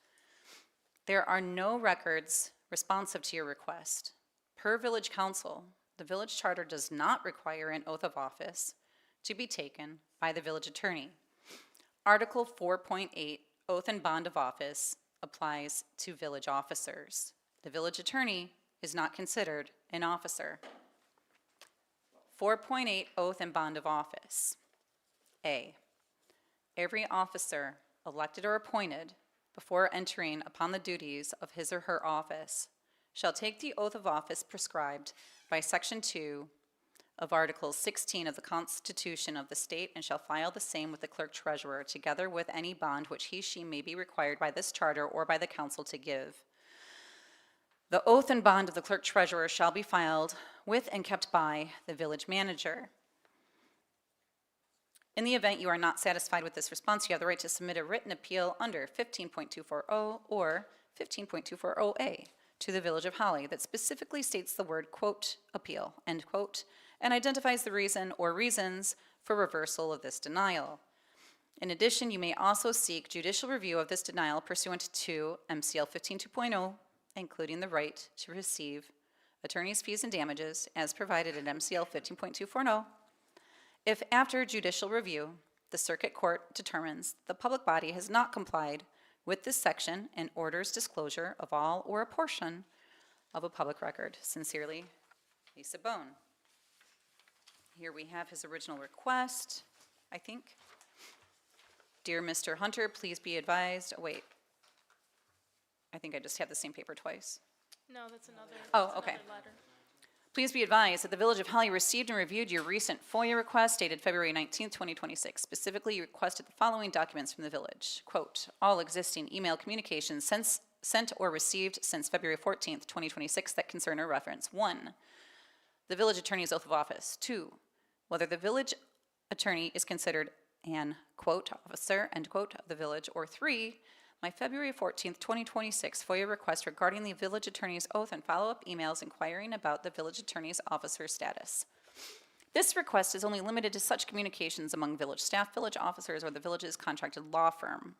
There are no records responsive to your request. Per village council, the village charter does not require an oath of office to be taken by the village attorney. Article 4.8, oath and bond of office, applies to village officers. The village attorney is not considered an officer. 4.8, oath and bond of office. A, every officer elected or appointed before entering upon the duties of his or her office shall take the oath of office prescribed by Section 2 of Article 16 of the Constitution of the state and shall file the same with the clerk treasurer, together with any bond which he/she may be required by this charter or by the council to give. The oath and bond of the clerk treasurer shall be filed with and kept by the village manager. In the event you are not satisfied with this response, you have the right to submit a written appeal under 15.240 or 15.240A to the Village of Holly that specifically states the word, quote, appeal, end quote, and identifies the reason or reasons for reversal of this denial. In addition, you may also seek judicial review of this denial pursuant to MCL 15.2.0, including the right to receive attorney's fees and damages as provided in MCL 15.240. If after judicial review, the circuit court determines the public body has not complied with this section and orders disclosure of all or a portion of a public record. Sincerely, Lisa Bone. Here we have his original request, I think. Dear Mr. Hunter, please be advised, oh wait, I think I just have the same paper twice. No, that's another, Oh, that's okay. another letter. Please be advised that the Village of Holly received and reviewed your recent FOIA request dated February 19th, 2026. Specifically, you requested the following documents from the village. Quote, all existing email communications since sent or received since February 14th, 2026 that concern or reference. 1, the village attorney's oath of office. 2, whether the village attorney is considered an, quote, officer, end quote, of the village. Or 3, my February 14th, 2026 FOIA request regarding the village attorney's oath and follow-up emails inquiring about the village attorney's officer status. This request is only limited to such communications among village staff, village officers, or the village's contracted law firm.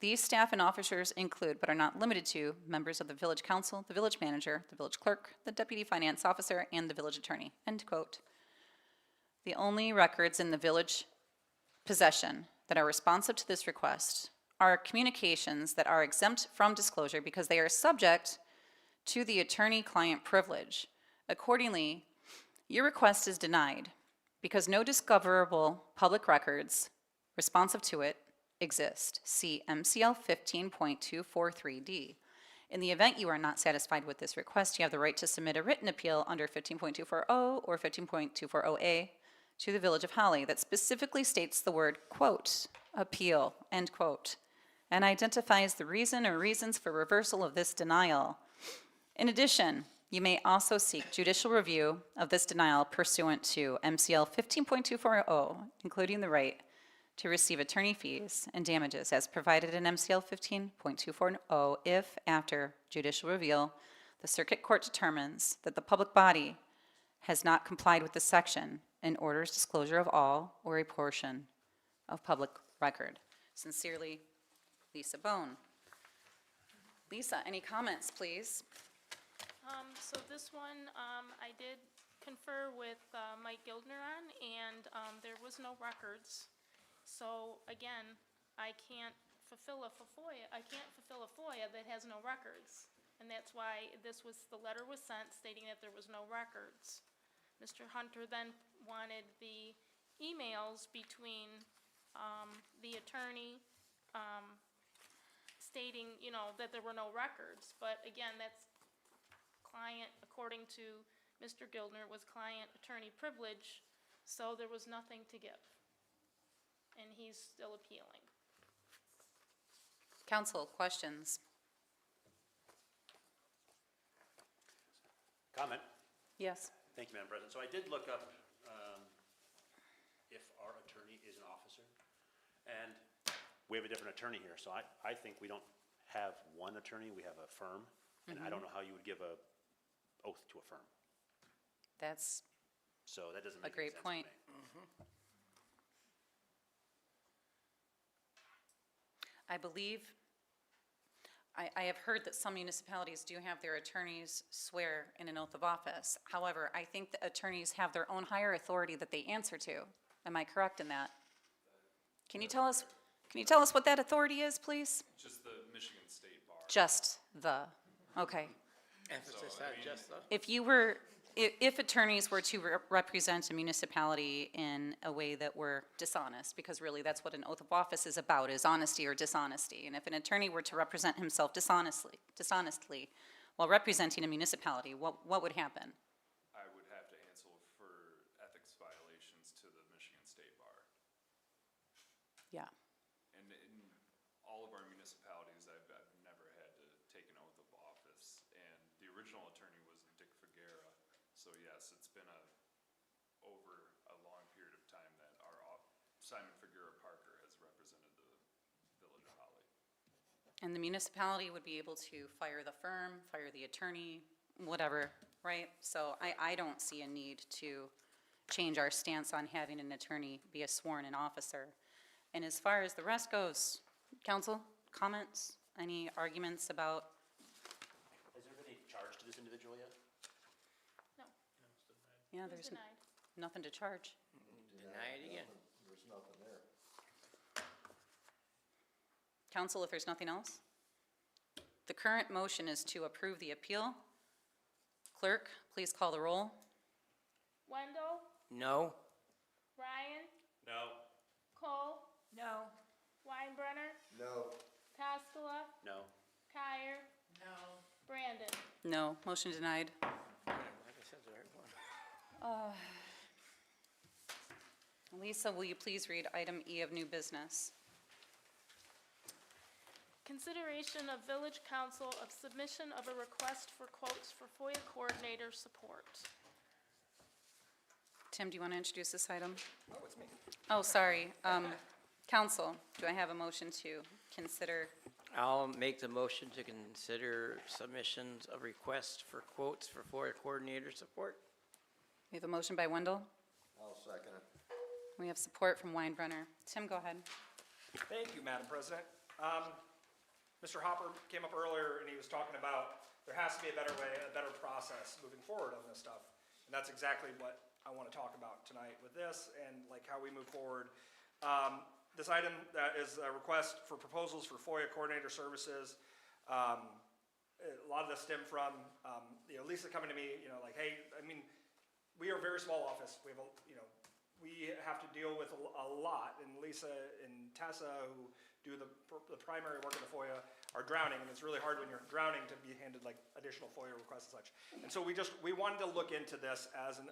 These staff and officers include, but are not limited to, members of the village council, the village manager, the village clerk, the deputy finance officer, and the village attorney, end quote. The only records in the village possession that are responsive to this request are communications that are exempt from disclosure because they are subject to the attorney-client privilege. Accordingly, your request is denied because no discoverable public records responsive to it exist. See MCL 15.243D. In the event you are not satisfied with this request, you have the right to submit a written appeal under 15.240 or 15.240A to the Village of Holly that specifically states the word, quote, appeal, end quote, and identifies the reason or reasons for reversal of this denial. In addition, you may also seek judicial review of this denial pursuant to MCL 15.240, including the right to receive attorney fees and damages as provided in MCL 15.240 if, after judicial review, the circuit court determines that the public body has not complied with this section and orders disclosure of all or a portion of public record. Sincerely, Lisa Bone. Lisa, any comments, please? So this one, I did confer with Mike Gildner on, and there was no records. So again, I can't fulfill a FOIA that has no records. And that's why the letter was sent stating that there was no records. Mr. Hunter then wanted the emails between the attorney stating, that there were no records. But again, that's client, according to Mr. Gildner, was client-attorney privilege, so there was nothing to give. And he's still appealing. Council, questions? Comment? Yes. Thank you, Madam President. So I did look up if our attorney is an officer, and we have a different attorney here. So I think we don't have one attorney, we have a firm, and I don't know how you would give a oath to a firm. That's So that doesn't a make any great sense point. to me. I believe, I have heard that some municipalities do have their attorneys swear in an oath of office. However, I think the attorneys have their own higher authority that they answer to. Am I correct in that? Can you tell us what that authority is, please? Just the Michigan State Bar. Just the, okay. Emphasis on just the. If attorneys were to represent a municipality in a way that were dishonest, because really that's what an oath of office is about, is honesty or dishonesty. And if an attorney were to represent himself dishonestly while representing a municipality, what would happen? I would have to answer for ethics violations to the Michigan State Bar. Yeah. And in all of our municipalities, I've never had to take an oath of office. And the original attorney was Dick Figuera. So yes, it's been over a long period of time that Simon Figuera Parker has represented the Village of Holly. And the municipality would be able to fire the firm, fire the attorney, whatever, right? So I don't see a need to change our stance on having an attorney be a sworn-in officer. And as far as the rest goes, council, comments, any arguments about? Has there been any charge to this individual yet? No, Yeah, it was there's denied. nothing to charge. Deny it again. There's nothing there. Council, if there's nothing else? The current motion is to approve the appeal. Clerk, please call the roll. Wendell, No. Ryan, No. Cole, No. Weinbrenner, No. Taskala, No. Kyer. No. Brandon. No, motion denied. Like I said, the right one. Lisa, will you please read item E of new business? Consideration of village council of submission of a request for quotes for FOIA coordinator support. Tim, do you want to introduce this item? Oh, it's me. Oh, sorry. Council, do I have a motion to consider? I'll make the motion to consider submissions of requests for quotes for FOIA coordinator support. We have a motion by Wendell. I'll second it. We have support from Weinbrenner. Tim, go ahead. Thank you, Madam President. Mr. Hopper came up earlier and he was talking about there has to be a better way, a better process moving forward on this stuff. And that's exactly what I want to talk about tonight with this and like how we move forward. This item that is a request for proposals for FOIA coordinator services. A lot of this stem from, Lisa coming to me, like, hey, I mean, we are a very small office. We have we have to deal with a lot, and Lisa and Tessa, who do the primary work in the FOIA, are drowning, and it's really hard when you're drowning to be handed like additional FOIA requests and such. And so we wanted to look into this as an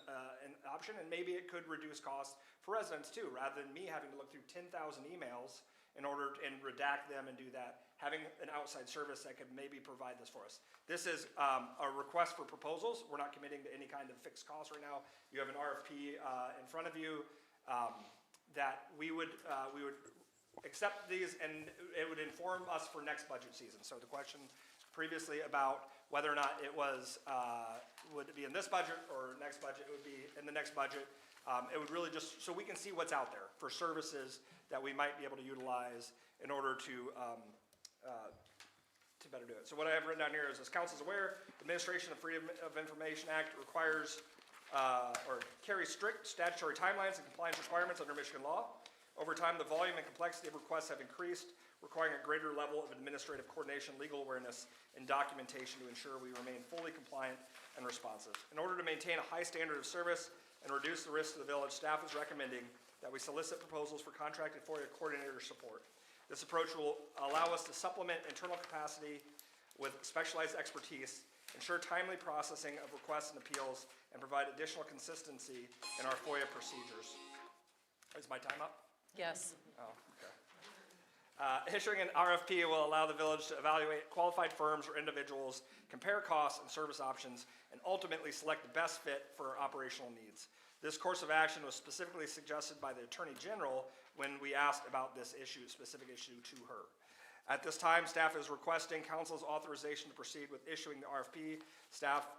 option, and maybe it could reduce costs for residents too, rather than me having to look through 10,000 emails in order and redact them and do that, having an outside service that could maybe provide this for us. This is a request for proposals. We're not committing to any kind of fixed cost right now. You have an RFP in front of you that we would accept these, and it would inform us for next budget season. So the question previously about whether or not it was, would it be in this budget or next budget, it would be in the next budget. It would really just, so we can see what's out there for services that we might be able to utilize in order to better do it. So what I have written down here is, as council is aware, the Administration of Freedom of Information Act requires or carries strict statutory timelines and compliance requirements under Michigan law. Over time, the volume and complexity of requests have increased, requiring a greater level of administrative coordination, legal awareness, and documentation to ensure we remain fully compliant and responsive. In order to maintain a high standard of service and reduce the risk to the village, staff is recommending that we solicit proposals for contracted FOIA coordinator support. This approach will allow us to supplement internal capacity with specialized expertise, ensure timely processing of requests and appeals, and provide additional consistency in our FOIA procedures. Is my time up? Yes. Oh, okay. Issuing an RFP will allow the village to evaluate qualified firms or individuals, compare costs and service options, and ultimately select the best fit for our operational needs. This course of action was specifically suggested by the Attorney General when we asked about this issue, specific issue to her. At this time, staff is requesting council's authorization to proceed with issuing the RFP. Staff's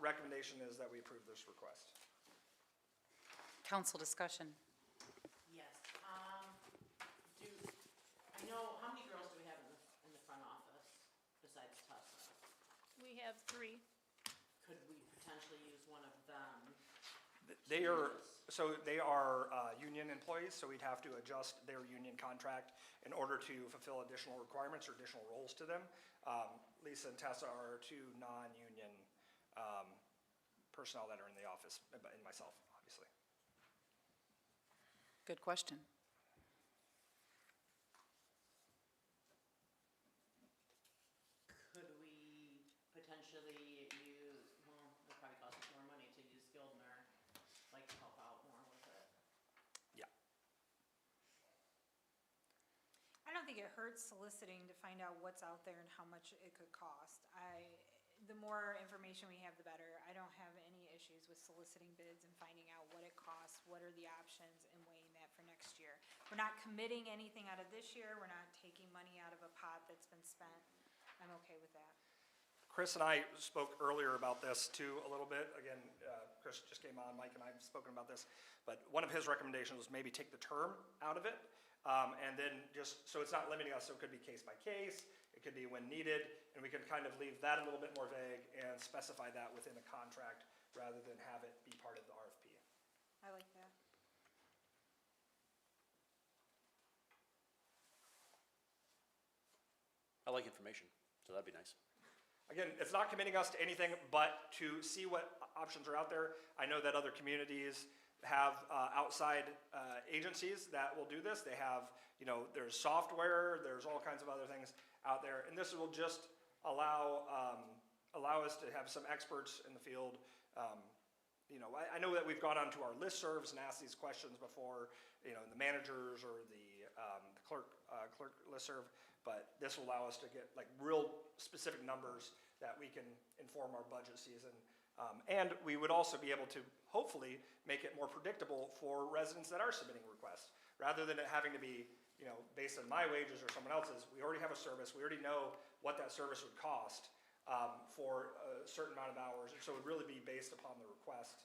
recommendation is that we approve this request. Council discussion. Yes, I know, how many girls do we have in the front office besides Tessa? We have 3. Could we potentially use one of them? They are union employees, so we'd have to adjust their union contract in order to fulfill additional requirements or additional roles to them. Lisa and Tessa are 2 non-union personnel that are in the office, and myself, obviously. Good question. Could we potentially use, well, it'll probably cost us more money to use Gildner, like to help out more with it. Yeah. I don't think it hurts soliciting to find out what's out there and how much it could cost. The more information we have, the better. I don't have any issues with soliciting bids and finding out what it costs, what are the options, and weighing that for next year. We're not committing anything out of this year. We're not taking money out of a pot that's been spent. I'm okay with that. Chris and I spoke earlier about this too a little bit. Again, Chris just came on, Mike and I have spoken about this, but one of his recommendations was maybe take the term out of it. And then just, so it's not limiting us, so it could be case by case, it could be when needed, and we can kind of leave that a little bit more vague and specify that within a contract rather than have it be part of the RFP. I like that. I like information, so that'd be nice. Again, it's not committing us to anything but to see what options are out there. I know that other communities have outside agencies that will do this. They have, there's software, there's all kinds of other things out there. And this will just allow us to have some experts in the field. I know that we've gone onto our listservs and asked these questions before, the managers or the the clerk listserv, but this will allow us to get like real specific numbers that we can inform our budget season. And we would also be able to hopefully make it more predictable for residents that are submitting requests. Rather than it having to be, based on my wages or someone else's, we already have a service, we already know what that service would cost for a certain amount of hours. And so it would really be based upon the request,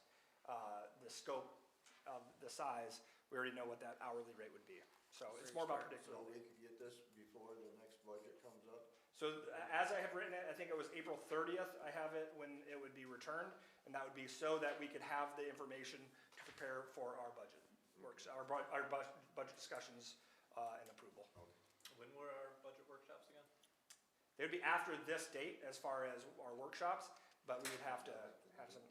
the scope of the size, we already know what that hourly rate would be. So it's more about So predictability. we could get this before the next budget comes up? So as I have written it, I think it was April 30th, I have it when it would be returned, and that would be so that we could have the information to prepare for our budget works, our budget discussions and approval. When were our budget workshops again? They would be after this date as far as our workshops, but we would have to have some,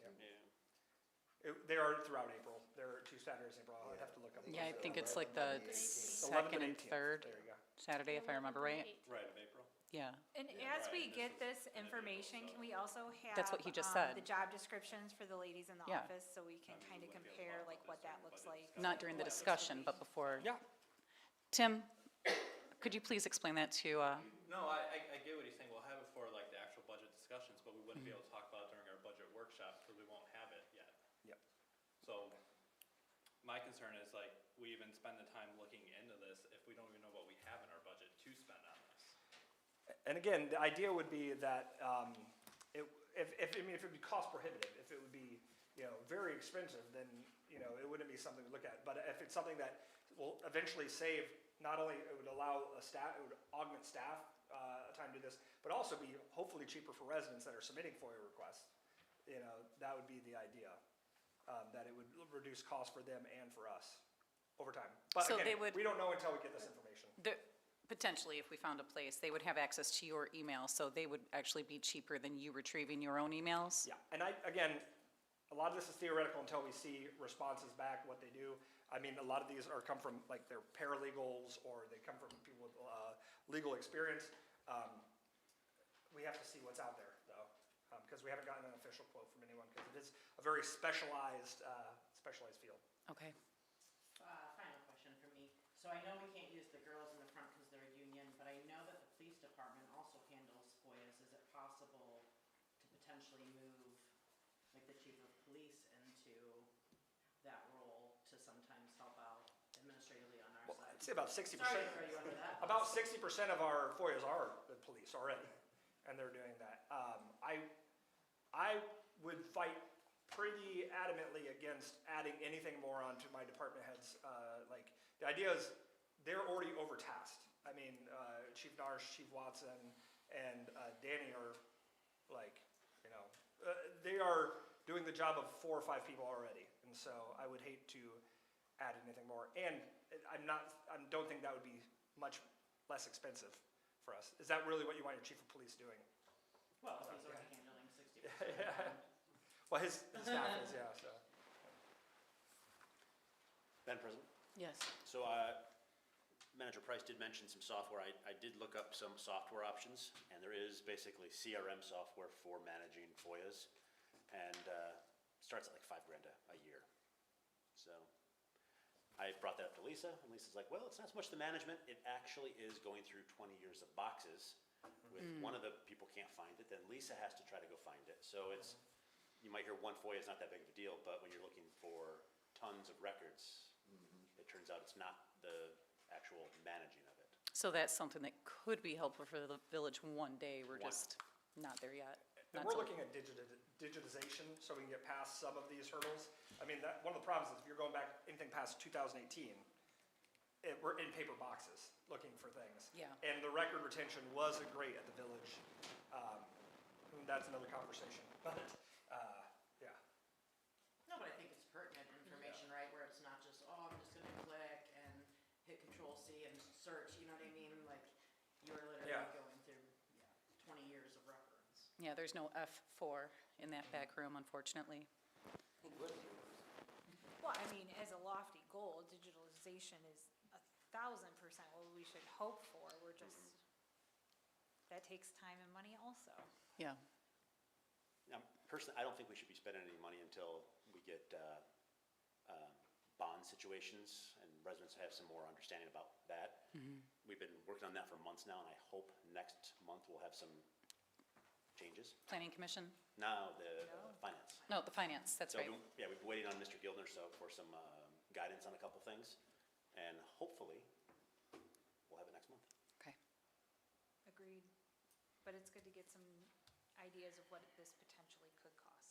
they are throughout April. There are 2 Saturdays in April. I'd have to look up. Yeah, I think it's like the 11th second and 18th. third There you go. Saturday, if I remember right. Right, of April? Yeah. And as we get this information, can we also have? That's what he just said. The job descriptions for the ladies in the Yeah. office, so we can kind of compare like what that looks like. Not during the discussion, but before. Yeah. Tim, could you please explain that to, No, I get what he's saying. We'll have it for like the actual budget discussions, but we wouldn't be able to talk about it during our budget workshops because we won't have it yet. Yep. So my concern is like, we even spend the time looking into this if we don't even know what we have in our budget to spend on this. And again, the idea would be that if it would be cost prohibitive, if it would be, very expensive, then, it wouldn't be something to look at. But if it's something that will eventually save, not only it would allow it would augment staff time to do this, but also be hopefully cheaper for residents that are submitting FOIA requests. That would be the idea, that it would reduce costs for them and for us over time. But So they again, would- we don't know until we get this information. potentially, if we found a place, they would have access to your email, so they would actually be cheaper than you retrieving your own emails? Yeah, and again, a lot of this is theoretical until we see responses back, what they do. I mean, a lot of these come from, like, their paralegals, or they come from people with legal experience. We have to see what's out there, though, because we haven't gotten an official quote from anyone, because it is a very specialized field. Okay. Final question for me. So I know we can't use the girls in the front because they're a union, but I know that the police department also handles FOIAs. Is it possible to potentially move, like, the chief of police into that role to sometimes help out administratively on our Well, side? I'd say about 60%. Sorry to throw you under that. About 60% of our FOIAs are the police already, and they're doing that. I would fight pretty adamantly against adding anything more onto my department heads. The idea is they're already overtasked. I mean, Chief Narsh, Chief Watson, and Danny are they are doing the job of 4 or 5 people already, and so I would hate to add anything more. And I don't think that would be much less expensive for us. Is that really what you want your chief of police doing? Well, if he's already handling 60%. Well, his staff is, yeah, so. Madam President? Yes. So Manager Price did mention some software. I did look up some software options, and there is basically CRM software for managing FOIAs, and starts at like $5,000 a year. So I brought that up to Lisa, and Lisa's like, well, it's not so much the management, it actually is going through 20 years of boxes. With one of the people can't find it, then Lisa has to try to go find it. So it's, you might hear one FOIA is not that big of a deal, but when you're looking for tons of records, it turns out it's not the actual managing of it. So that's something that could be helpful for the village one day. We're One. just not there yet. And Not we're till- looking at digitization, so we can get past some of these hurdles. I mean, one of the problems is if you're going back anything past 2018, we're in paper boxes looking for things. Yeah. And the record retention wasn't great at the village. That's another conversation, but, yeah. No, but I think it's pertinent information, right, where it's not just, oh, I'm just gonna click and hit Control-C and search, you know what I mean? Like, you're literally Yeah. going through, 20 years of records. Yeah, there's no F4 in that back room, unfortunately. Well, I mean, as a lofty goal, digitalization is 1,000% what we should hope for. We're just, that takes time and money also. Yeah. Now, personally, I don't think we should be spending any money until we get bond situations and residents have some more understanding about that. We've been working on that for months now, and I hope next month we'll have some changes. Planning Commission? Now, the finance. No, the finance, that's So, right. yeah, we've been waiting on Mr. Gildner for some guidance on a couple things, and hopefully, we'll have it next month. Okay. Agreed. But it's good to get some ideas of what this potentially could cost.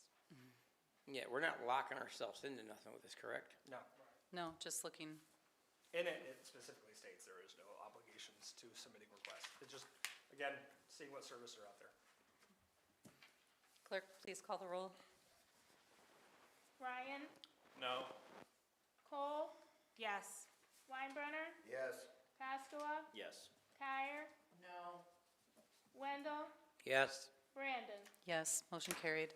Yeah, we're not locking ourselves into nothing with this, correct? No. No, just looking, And it specifically states there is no obligations to submitting requests. It's just, again, seeing what services are out there. clerk, please call the roll. Ryan, No. Cole, Yes. Weinbrenner, Yes. Pascua, Yes. Tyre, No. Wendell, Yes. Brandon. Yes, motion carried.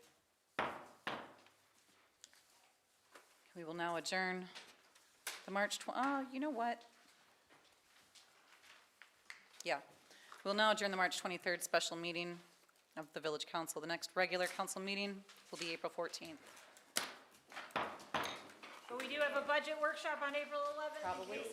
We will now adjourn the you know what? Yeah. We'll now adjourn the March 23rd special meeting of the Village Council. The next regular council meeting will be April 14th. But we do have a budget workshop on April 11th. in case